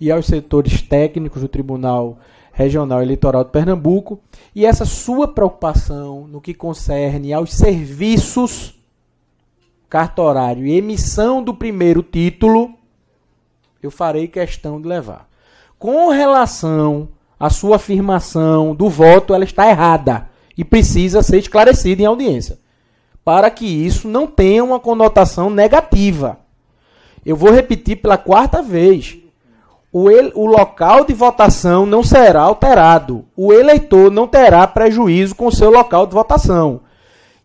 e aos setores técnicos do Tribunal Regional Eleitoral de Pernambuco. E essa sua preocupação no que concerne aos serviços cartorário e emissão do primeiro título, eu farei questão de levar. Com relação à sua afirmação do voto, ela está errada e precisa ser esclarecida em audiência, para que isso não tenha uma conotação negativa. Eu vou repetir pela 4ª vez. O local de votação não será alterado. O eleitor não terá prejuízo com o seu local de votação.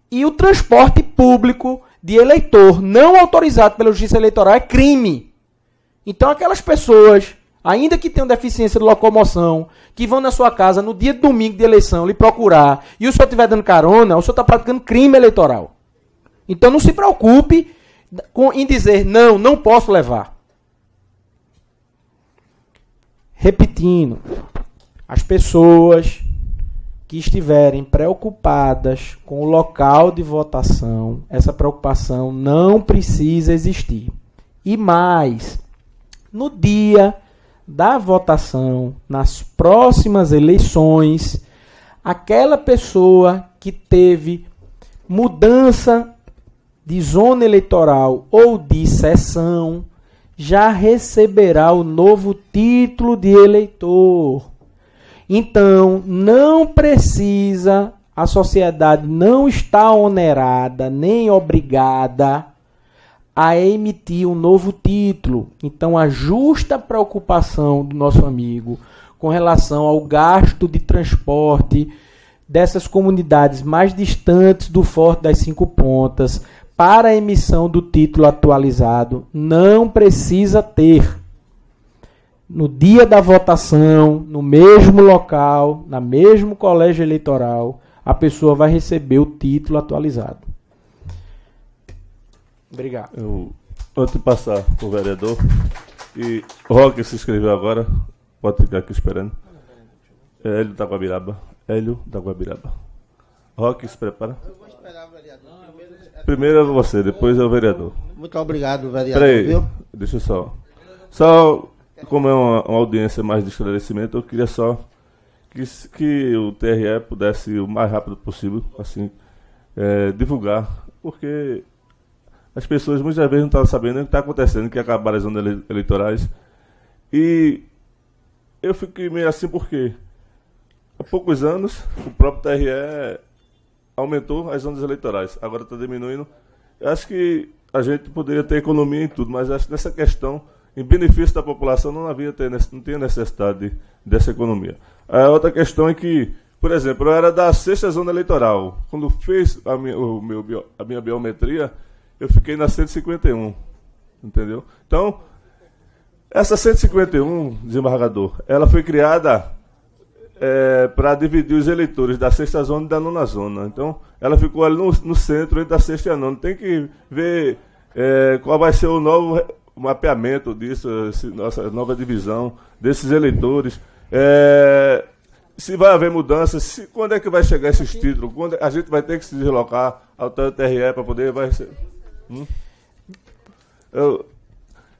E o transporte público de eleitor não autorizado pela Justiça Eleitoral é crime. Então aquelas pessoas, ainda que tenham deficiência de locomoção, que vão na sua casa no dia de domingo de eleição lhe procurar, e o senhor estiver dando carona, o senhor está praticando crime eleitoral. Então não se preocupe em dizer, não posso levar. Repetindo, as pessoas que estiverem preocupadas com o local de votação, essa preocupação não precisa existir. E mais, no dia da votação, nas próximas eleições, aquela pessoa que teve mudança de zona eleitoral ou de seção já receberá o novo título de eleitor. Então, não precisa, a sociedade não está onerada nem obrigada a emitir um novo título. Então, a justa preocupação do nosso amigo com relação ao gasto de transporte dessas comunidades mais distantes do Forte das Cinco Pontas para a emissão do título atualizado não precisa ter. No dia da votação, no mesmo local, no mesmo colégio eleitoral, a pessoa vai receber o título atualizado. Obrigado. Antes de passar para o vereador, e Roque se inscreveu agora, pode ficar aqui esperando. Hélio da Guabiraba. Roque, se prepara. Eu vou esperar o vereador. Primeiro é você, depois é o vereador. Muito obrigado, vereador. Peraí, viu? deixa eu só como é uma audiência mais de esclarecimento, eu queria só que o TRE pudesse, o mais rápido possível, assim, divulgar, porque as pessoas muitas vezes não estão sabendo o que está acontecendo, que acabaram as zonas eleitorais. E eu fiquei meio assim porque há poucos anos o próprio TRE aumentou as zonas eleitorais, agora está diminuindo. Eu acho que a gente poderia ter economia em tudo, mas acho que nessa questão, em benefício da população, não tinha necessidade dessa economia. A outra questão é que, por exemplo, eu era da 6ª zona eleitoral. Quando fez a minha biometria, eu fiquei na 151, entendeu? Então, essa 151, desembargador, ela foi criada para dividir os eleitores da 6ª zona e da 9ª zona. Então, ela ficou ali no centro, entre a 6ª e a 9ª. Tem que ver qual vai ser o novo mapeamento disso, nossa nova divisão desses eleitores. Se vai haver mudanças, quando é que vai chegar esses títulos? Quando a gente vai ter que se deslocar ao TRE para poder...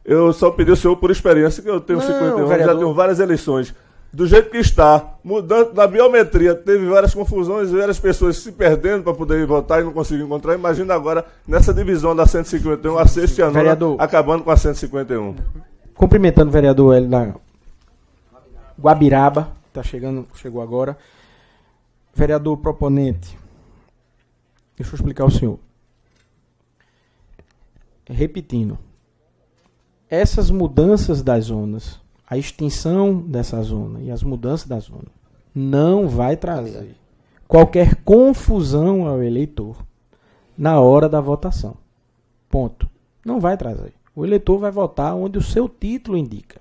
Eu só pedi ao senhor por experiência, que eu tenho 51 anos, já tenho várias eleições. Do jeito que está, mudando na biometria, teve várias confusões, várias pessoas se perdendo para poder votar e não conseguiam encontrar. Imagina agora, nessa divisão da 151, a 6ª e a 9ª, acabando com a 151. Cumprimentando o vereador Hélio da Guabiraba, chegou agora. Vereador proponente, deixa eu explicar ao senhor. Repetindo, essas mudanças das zonas, a extinção dessa zona e as mudanças da zona, não vai trazer qualquer confusão ao eleitor na hora da votação. Ponto. Não vai trazer. O eleitor vai votar onde o seu título indica.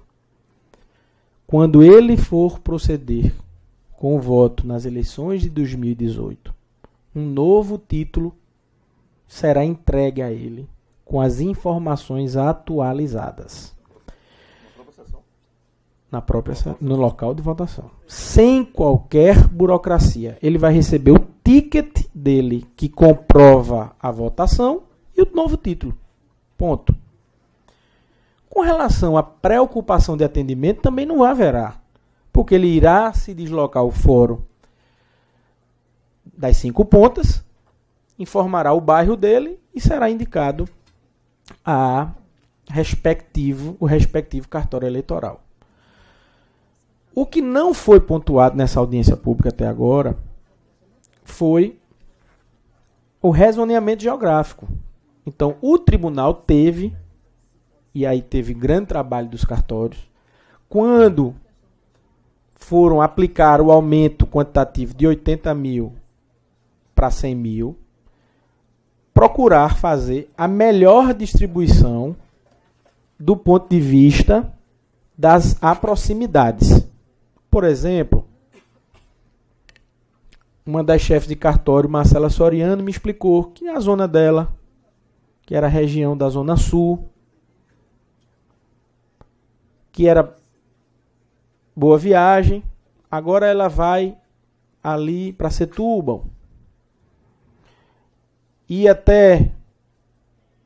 Quando ele for proceder com o voto nas eleições de 2018, um novo título será entregue a ele com as informações atualizadas. No local de votação. Sem qualquer burocracia. Ele vai receber o ticket dele que comprova a votação e o novo título. Ponto. Com relação à preocupação de atendimento, também não haverá. Porque ele irá se deslocar ao fórum das 5 pontas, informará o bairro dele e será indicado o respectivo cartório eleitoral. O que não foi pontuado nessa audiência pública até agora foi o rezoneamento geográfico. Então, o tribunal teve, e aí teve grande trabalho dos cartórios, quando foram aplicar o aumento quantitativo de 80 mil para 100 mil, procurar fazer a melhor distribuição do ponto de vista das aproximidades. Por exemplo, uma das chefes de cartório, Marcela Soriano, me explicou que a zona dela, que era a região da Zona Sul, que era Boa Viagem, agora ela vai ali para Setúbal, e até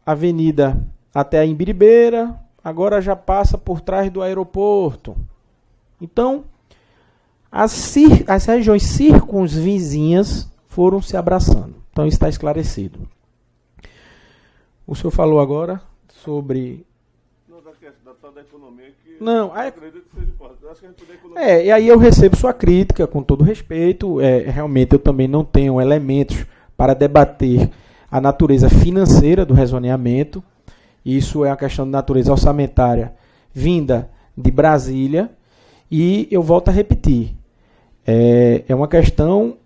a avenida, até a Imbiribeira, agora já passa por trás do aeroporto. Então, as regiões circunvizinhas foram se abraçando. Então, isso está esclarecido. O senhor falou agora sobre... Da economia que não, acredito que seja importante. Eu acho que a gente poderia economizar. E aí eu recebo sua crítica com todo respeito. Realmente eu também não tenho elementos para debater a natureza financeira do rezoneamento. Isso é uma questão de natureza orçamentária vinda de Brasília. E eu volto a repetir. É uma questão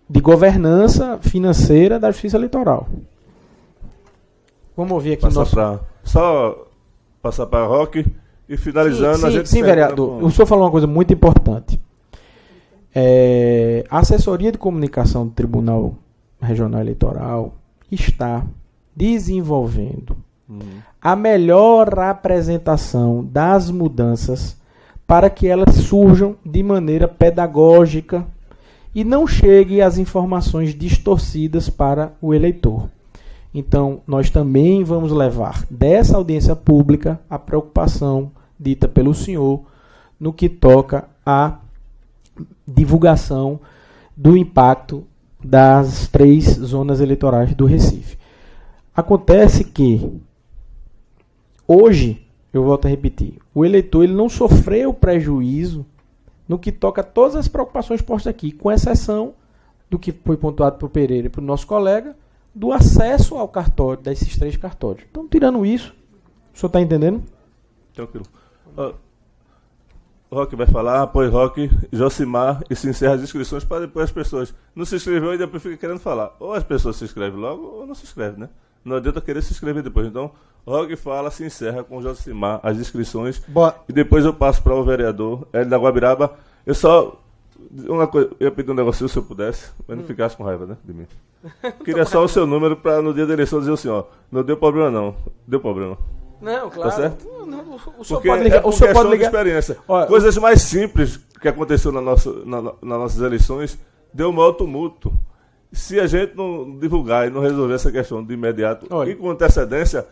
de governança financeira da Justiça Eleitoral. Vamos ouvir aqui só passar para Roque e finalizando a gente... Sim, vereador. O senhor falou uma coisa muito importante. A assessoria de comunicação do Tribunal Regional Eleitoral está desenvolvendo a melhor apresentação das mudanças para que elas surjam de maneira pedagógica e não cheguem as informações distorcidas para o eleitor. Então, nós também vamos levar dessa audiência pública a preocupação dita pelo senhor no que toca à divulgação do impacto das 3 zonas eleitorais do Recife. Acontece que, hoje, eu volto a repetir, o eleitor ele não sofreu prejuízo no que toca a todas as preocupações postas aqui, com exceção do que foi pontuado por Pereira e para o nosso colega, do acesso ao cartório, desses 3 cartórios. Então, tirando isso, o senhor está entendendo? Tranquilo. Roque vai falar, após Roque, Josimar, e se encerra as inscrições para depois as pessoas não se inscreveram e depois fica querendo falar. Ou as pessoas se inscrevem logo ou não se inscrevem, né? Não adianta querer se inscrever depois. Então, Roque fala, se encerra com Josimar as inscrições. E depois eu passo para o vereador Hélio da Guabiraba. Eu só... Uma coisa, eu ia pedir um negócio se eu pudesse, mas não ficasse com raiva, né, de mim. Queria só o seu número para no dia da eleição dizer assim, ó, não deu problema não, deu problema. Não, claro. Tá certo? O senhor pode ligar. O senhor pode ligar. Experiência. Olha, coisas mais simples que aconteceu nas nossas eleições deu um maior tumulto. Se a gente não divulgar e não resolver essa questão de imediato e com antecedência,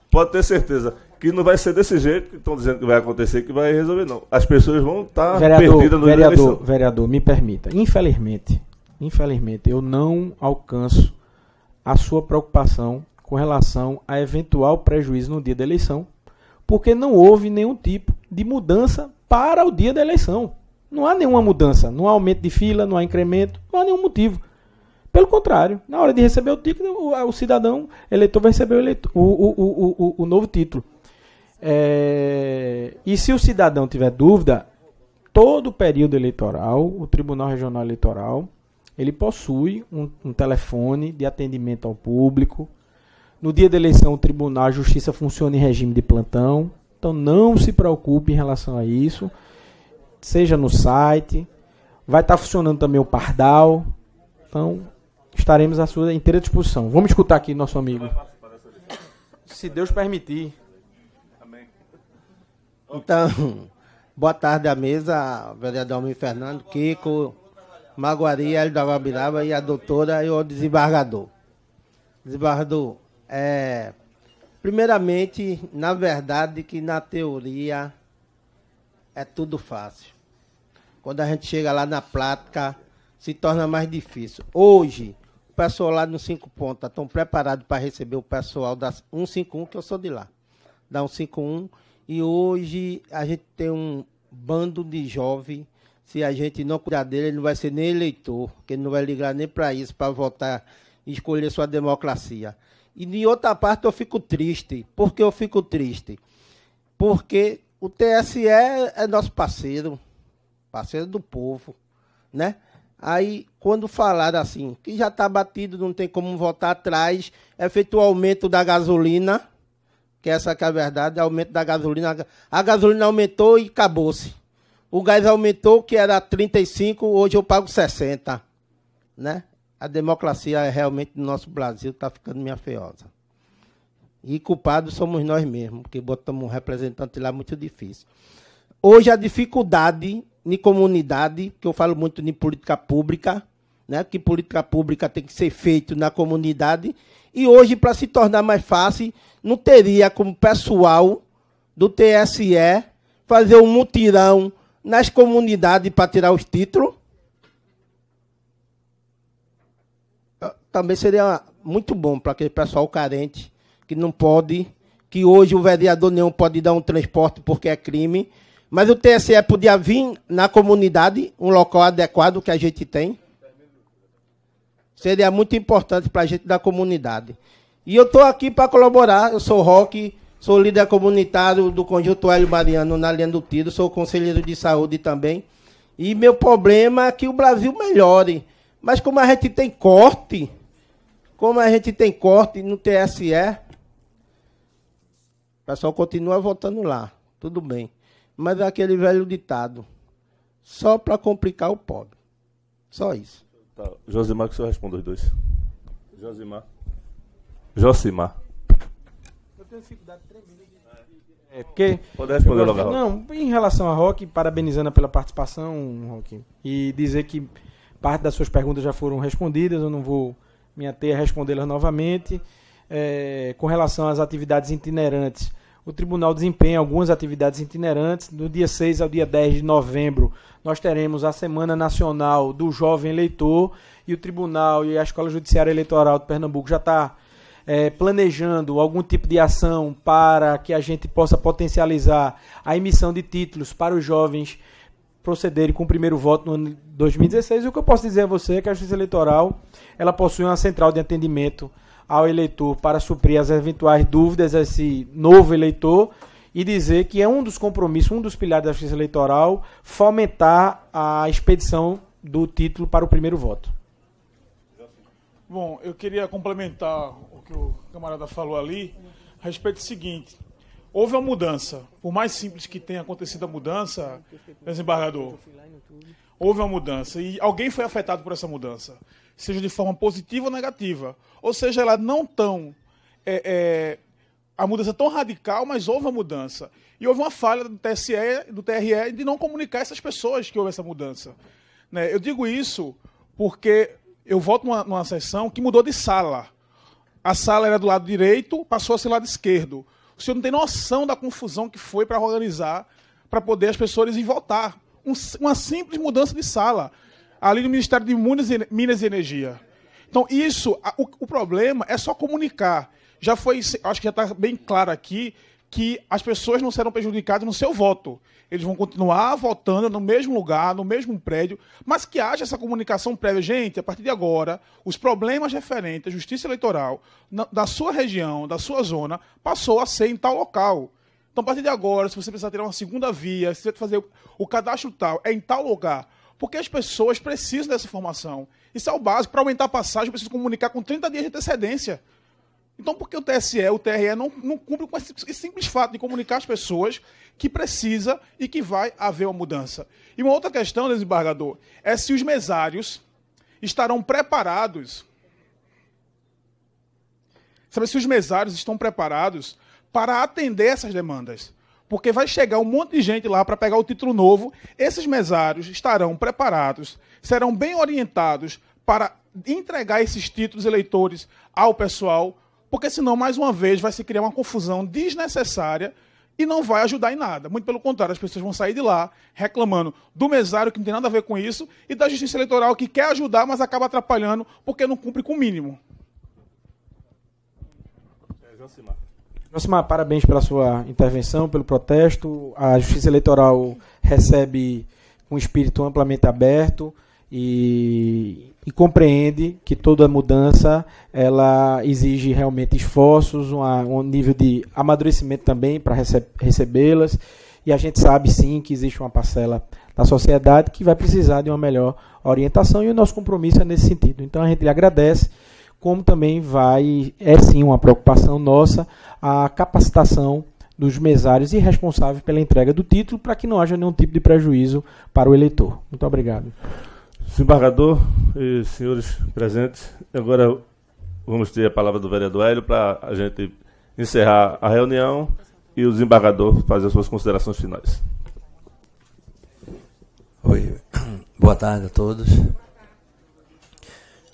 pode ter certeza que não vai ser desse jeito que estão dizendo que vai acontecer, que vai resolver, não. As pessoas vão estar perdidas no eleição. Vereador, me permita. Infelizmente, eu não alcanço a sua preocupação com relação a eventual prejuízo no dia da eleição, porque não houve nenhum tipo de mudança para o dia da eleição. Não há nenhuma mudança, não há aumento de fila, não há incremento, não há nenhum motivo. Pelo contrário, na hora de receber o título, o cidadão eleitor vai receber o novo título. E se o cidadão tiver dúvida, todo o período eleitoral, o Tribunal Regional Eleitoral, ele possui um telefone de atendimento ao público. No dia da eleição, o Tribunal de Justiça funciona em regime de plantão. Então, não se preocupe em relação a isso. Seja no site. Vai estar funcionando também o Pardal. Então, estaremos à sua inteira disposição. Vamos escutar aqui nosso amigo. Se Deus permitir. Então, boa tarde à mesa, vereador Almir Fernando, Kiko, Maguari, Hélio da Guabiraba e a doutora e o desembargador. Desembargador, primeiramente, na verdade, que na teoria é tudo fácil. Quando a gente chega lá na prática, se torna mais difícil. Hoje, o pessoal lá no 5 Pontas estão preparados para receber o pessoal da 151, que eu sou de lá, da 151. E hoje a gente tem um bando de jovens. Se a gente não cuidar dele, ele não vai ser nem eleitor, porque ele não vai ligar nem para isso, para votar e escolher sua democracia. E de outra parte eu fico triste. Por que eu fico triste? Porque o TSE é nosso parceiro do povo, né? Aí, quando falaram assim, que já está batido, não tem como voltar atrás, é feito o aumento da gasolina, que essa que é a verdade, aumento da gasolina. A gasolina aumentou e acabou-se. O gás aumentou, que era 35, hoje eu pago 60. Né? A democracia realmente no nosso Brasil está ficando meio feiosa. E culpados somos nós mesmos, porque botamos um representante lá muito difícil. Hoje a dificuldade em comunidade, que eu falo muito em política pública, né? Que política pública tem que ser feita na comunidade. E hoje, para se tornar mais fácil, não teria como pessoal do TSE fazer um mutirão nas comunidades para tirar os títulos? Também seria muito bom para aquele pessoal carente, que não pode, que hoje o vereador nenhum pode dar um transporte porque é crime, mas o TSE podia vir na comunidade, um local adequado que a gente tem. Seria muito importante para a gente da comunidade. E eu estou aqui para colaborar. Eu sou Roque, sou líder comunitário do Conjunto Hélio Mariano na linha do tiro, sou conselheiro de saúde também. E meu problema é que o Brasil melhore. Mas como a gente tem corte no TSE, o pessoal continua votando lá, tudo bem. Mas é aquele velho ditado, só para complicar o pobre. Só isso. Tá. Josimar, que o senhor responde os dois. Josimar. Eu tenho dificuldade tremenda de... porque pode responder logo. Não, em relação a Roque, parabenizando pela participação, Roque, e dizer que parte das suas perguntas já foram respondidas, eu não vou me ater a respondê-las novamente. Com relação às atividades itinerantes, o Tribunal desempenha algumas atividades itinerantes. Do dia 6 ao dia 10 de novembro, nós teremos a Semana Nacional do Jovem Eleitor, e o Tribunal e a Escola Judiciária Eleitoral de Pernambuco já está planejando algum tipo de ação para que a gente possa potencializar a emissão de títulos para os jovens procederem com o primeiro voto no ano de 2016. E o que eu posso dizer a você é que a Justiça Eleitoral ela possui uma central de atendimento ao eleitor para suprir as eventuais dúvidas a esse novo eleitor, e dizer que é um dos compromissos, um dos pilares da Justiça Eleitoral, fomentar a expedição do título para o primeiro voto. Bom, eu queria complementar o que o camarada falou ali, a respeito do seguinte: houve uma mudança, por mais simples que tenha acontecido a mudança, desembargador, houve uma mudança e alguém foi afetado por essa mudança, seja de forma positiva ou negativa, ou seja, ela não tão a mudança tão radical, mas houve uma mudança. E houve uma falha do TSE, do TRE, de não comunicar essas pessoas que houve essa mudança. Né? Eu digo isso porque eu voto numa sessão que mudou de sala. A sala era do lado direito, passou a ser do lado esquerdo. O senhor não tem noção da confusão que foi para organizar, para poder as pessoas ir votar. Uma simples mudança de sala, ali no Ministério de Minas e Energia. Então, isso, o problema é só comunicar. Já foi, acho que já está bem claro aqui, que as pessoas não serão prejudicadas no seu voto. Eles vão continuar votando no mesmo lugar, no mesmo prédio, mas que haja essa comunicação prévia. Gente, a partir de agora, os problemas referentes à justiça eleitoral da sua região, da sua zona, passou a ser em tal local. Então, a partir de agora, se você precisar ter uma segunda via, se você fazer o cadastro tal, é em tal lugar, porque as pessoas precisam dessa informação. Isso é o básico. Para aumentar a passagem, eu preciso comunicar com 30 dias de antecedência. Então, por que o TSE, o TRE, não cumpre com esse simples fato de comunicar às pessoas que precisa e que vai haver uma mudança? E uma outra questão, desembargador, é se os mesários estarão preparados, sabe, se os mesários estão preparados para atender essas demandas. Porque vai chegar um monte de gente lá para pegar o título novo, esses mesários estarão preparados, serão bem orientados para entregar esses títulos eleitores ao pessoal, porque senão, mais uma vez, vai se criar uma confusão desnecessária e não vai ajudar em nada. Muito pelo contrário, as pessoas vão sair de lá reclamando do mesário, que não tem nada a ver com isso, e da Justiça Eleitoral, que quer ajudar, mas acaba atrapalhando porque não cumpre com o mínimo. Josimar, parabéns pela sua intervenção, pelo protesto. A Justiça Eleitoral recebe com um espírito amplamente aberto e compreende que toda mudança ela exige realmente esforços, um nível de amadurecimento também para recebê-las. E a gente sabe sim que existe uma parcela da sociedade que vai precisar de uma melhor orientação, e o nosso compromisso é nesse sentido. Então a gente lhe agradece, como também é sim uma preocupação nossa, a capacitação dos mesários e responsáveis pela entrega do título, para que não haja nenhum tipo de prejuízo para o eleitor. Muito obrigado. Desembargador e senhores presentes, agora vamos ter a palavra do vereador Hélio para a gente encerrar a reunião e o desembargador fazer as suas considerações finais. Oi, boa tarde a todos.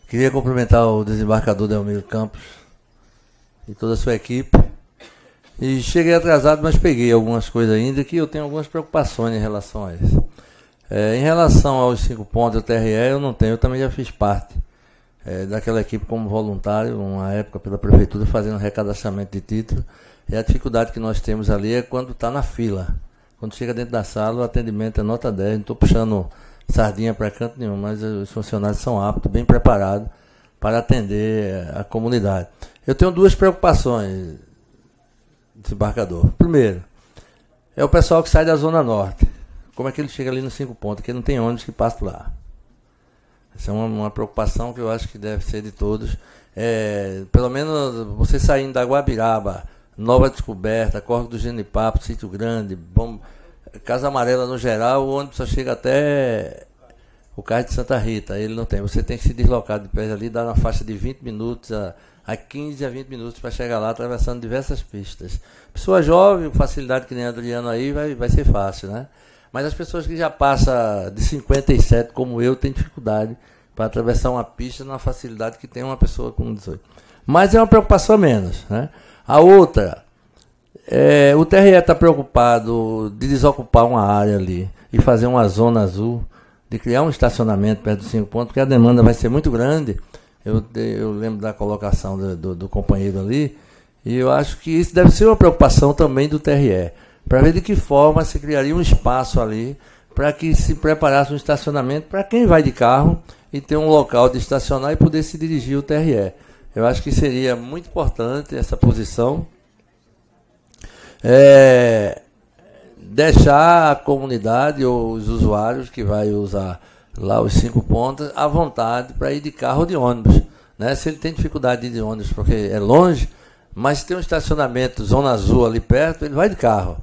Queria cumprimentar o desembargador Delmiro Campos e toda a sua equipe. E cheguei atrasado, mas peguei algumas coisas ainda que eu tenho algumas preocupações em relação a isso. Em relação aos 5 pontos do TRE, eu não tenho, eu também já fiz parte daquela equipe como voluntário, uma época pela prefeitura, fazendo recadastramento de título. E a dificuldade que nós temos ali é quando está na fila. Quando chega dentro da sala, o atendimento é nota 10, não estou puxando sardinha para canto nenhum, mas os funcionários são aptos, bem preparados para atender a comunidade. Eu tenho 2 preocupações, desembargador. Primeiro, é o pessoal que sai da Zona Norte. Como é que ele chega ali nos 5 pontos? Porque não tem ônibus que passa por lá. Essa é uma preocupação que eu acho que deve ser de todos. Pelo menos você saindo da Guabiraba, Nova Descoberta, Córrego do Genipapo, Sítio Grande, Casa Amarela no geral, o ônibus só chega até o Cais de Santa Rita. Ele não tem. Você tem que se deslocar de pé ali, dar uma faixa de 20 minutos a 15 a 20 minutos para chegar lá, atravessando diversas pistas. Pessoa jovem, com facilidade que nem a Adriano aí, vai ser fácil, né? Mas as pessoas que já passam de 57, como eu, têm dificuldade para atravessar uma pista na facilidade que tem uma pessoa com 18. Mas é uma preocupação a menos, né? A outra, o TRE está preocupado de desocupar uma área ali e fazer uma zona azul, de criar um estacionamento perto dos 5 pontos, porque a demanda vai ser muito grande. Eu lembro da colocação do companheiro ali, e eu acho que isso deve ser uma preocupação também do TRE, para ver de que forma se criaria um espaço ali para que se preparasse um estacionamento para quem vai de carro e ter um local de estacionar e poder se dirigir ao TRE. Eu acho que seria muito importante essa posição. Deixar a comunidade ou os usuários que vai usar lá os 5 pontos à vontade para ir de carro ou de ônibus, né? Se ele tem dificuldade de ir de ônibus porque é longe, mas tem um estacionamento Zona Azul ali perto, ele vai de carro,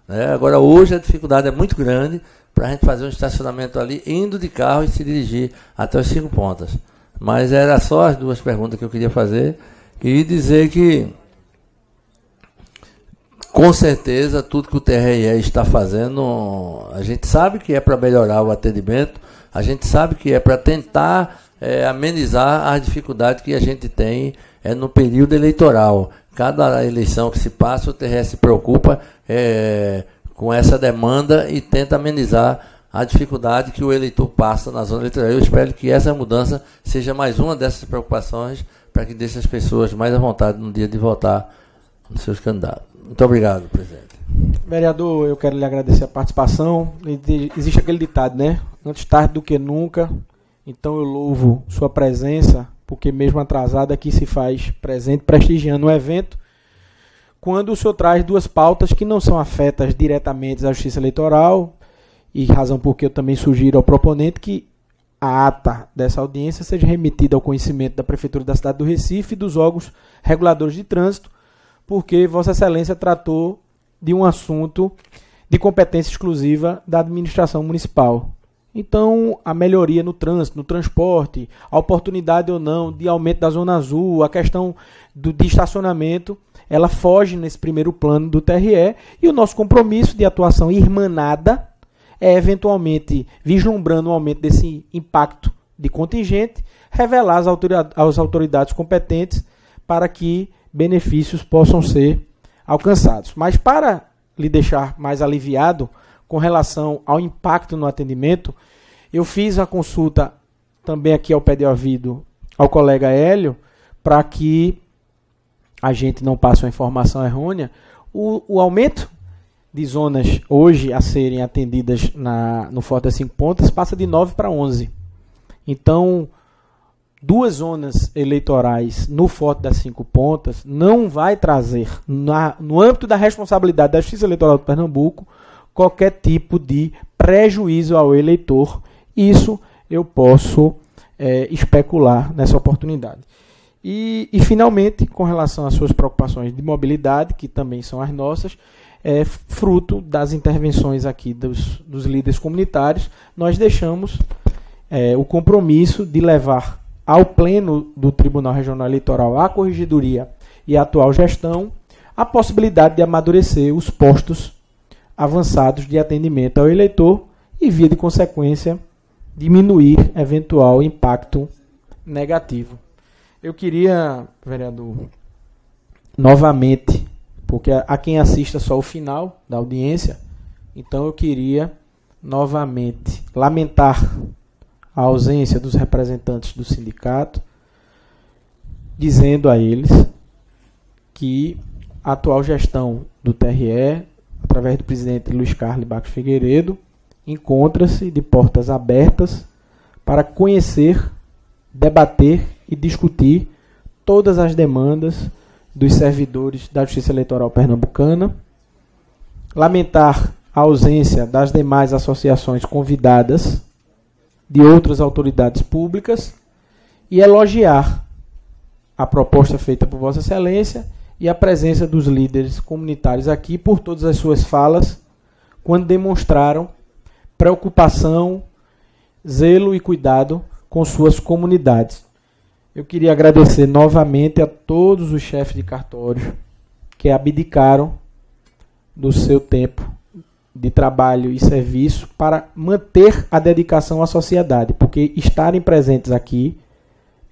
né? Agora, hoje a dificuldade é muito grande para a gente fazer um estacionamento ali, indo de carro e se dirigir até os 5 pontos. Mas era só as 2 perguntas que eu queria fazer e dizer que, com certeza, tudo que o TRE está fazendo, a gente sabe que é para melhorar o atendimento, a gente sabe que é para tentar amenizar a dificuldade que a gente tem no período eleitoral. Cada eleição que se passa, o TRE se preocupa com essa demanda e tenta amenizar a dificuldade que o eleitor passa na zona eleitoral. Eu espero que essa mudança seja mais uma dessas preocupações para que deixe as pessoas mais à vontade no dia de votar nos seus candidatos. Muito obrigado, presidente. Vereador, eu quero lhe agradecer a participação. Existe aquele ditado, né? Antes tarde do que nunca. Então eu louvo sua presença, porque mesmo atrasada aqui se faz presente, prestigiando o evento quando o senhor traz duas pautas que não são afetas diretamente à Justiça Eleitoral, e razão porque eu também sugiro ao proponente que a ata dessa audiência seja remetida ao conhecimento da Prefeitura da cidade do Recife e dos órgãos reguladores de trânsito, porque Vossa Excelência tratou de um assunto de competência exclusiva da administração municipal. Então, a melhoria no trânsito, no transporte, a oportunidade ou não de aumento da zona azul, a questão de estacionamento, ela foge nesse primeiro plano do TRE, e o nosso compromisso de atuação irmanada é, eventualmente, vislumbrando o aumento desse impacto de contingente, revelar às autoridades competentes para que benefícios possam ser alcançados. Mas para lhe deixar mais aliviado com relação ao impacto no atendimento, eu fiz a consulta também aqui ao pé de ouvido ao colega Hélio, para que a gente não passe uma informação errônea. O aumento de zonas hoje a serem atendidas no Forte das 5 Pontas passa de 9 para 11. Então, 2 zonas eleitorais no Forte das 5 Pontas não vai trazer, no âmbito da responsabilidade da Justiça Eleitoral de Pernambuco, qualquer tipo de prejuízo ao eleitor. Isso eu posso especular nessa oportunidade. E, finalmente, com relação às suas preocupações de mobilidade, que também são as nossas, fruto das intervenções aqui dos líderes comunitários, nós deixamos o compromisso de levar ao Pleno do Tribunal Regional Eleitoral, à Corregedoria e à atual gestão, a possibilidade de amadurecer os postos avançados de atendimento ao eleitor e, via de consequência, diminuir eventual impacto negativo. Eu queria, vereador, novamente, porque há quem assista só o final da audiência, então eu queria novamente lamentar a ausência dos representantes do sindicato, dizendo a eles que a atual gestão do TRE, através do presidente Luiz Carlos Bacos Figueiredo, encontra-se de portas abertas para conhecer, debater e discutir todas as demandas dos servidores da Justiça Eleitoral pernambucana, lamentar a ausência das demais associações convidadas, de outras autoridades públicas, e elogiar a proposta feita por Vossa Excelência e a presença dos líderes comunitários aqui por todas as suas falas, quando demonstraram preocupação, zelo e cuidado com suas comunidades. Eu queria agradecer novamente a todos os chefes de cartório que abdicaram do seu tempo de trabalho e serviço para manter a dedicação à sociedade, porque estarem presentes aqui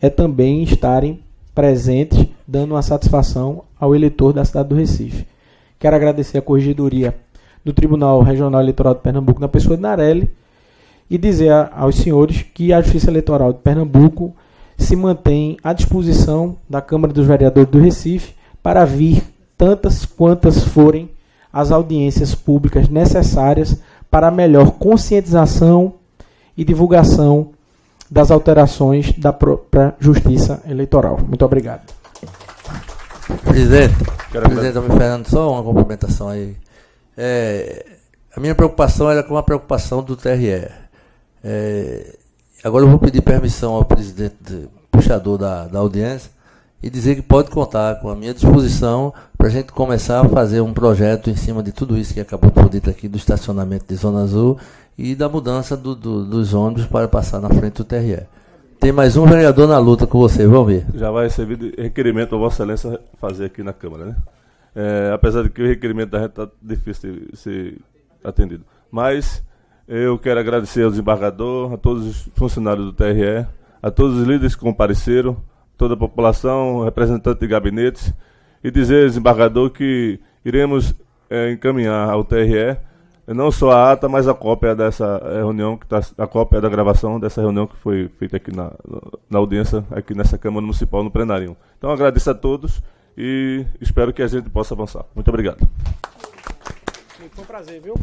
é também estarem presentes, dando uma satisfação ao eleitor da cidade do Recife. Quero agradecer a Corregedoria do Tribunal Regional Eleitoral de Pernambuco, na pessoa de Narelli, e dizer aos senhores que a Justiça Eleitoral de Pernambuco se mantém à disposição da Câmara dos Vereadores do Recife para vir tantas quantas forem as audiências públicas necessárias para a melhor conscientização e divulgação das alterações da própria Justiça Eleitoral. Muito obrigado. Presidente, Fernando, só uma complementação aí. A minha preocupação era com a preocupação do TRE. Agora eu vou pedir permissão ao presidente puxador da audiência e dizer que pode contar com a minha disposição para a gente começar a fazer um projeto em cima de tudo isso que acabou de ser dito aqui, do estacionamento de Zona Azul e da mudança dos ônibus para passar na frente do TRE. Tem mais um vereador na luta com você, vamos ver. Já vai receber requerimento para Vossa Excelência fazer aqui na Câmara, né? Apesar de que o requerimento da gente está difícil de ser atendido. Mas eu quero agradecer ao desembargador, a todos os funcionários do TRE, a todos os líderes que compareceram, toda a população, representante de gabinetes, e dizer, desembargador, que iremos encaminhar ao TRE não só a ata, mas a cópia dessa reunião, a cópia da gravação dessa reunião que foi feita aqui na audiência, aqui nessa Câmara Municipal, no plenário. Então, agradeço a todos e espero que a gente possa avançar. Muito obrigado. Foi um prazer, viu?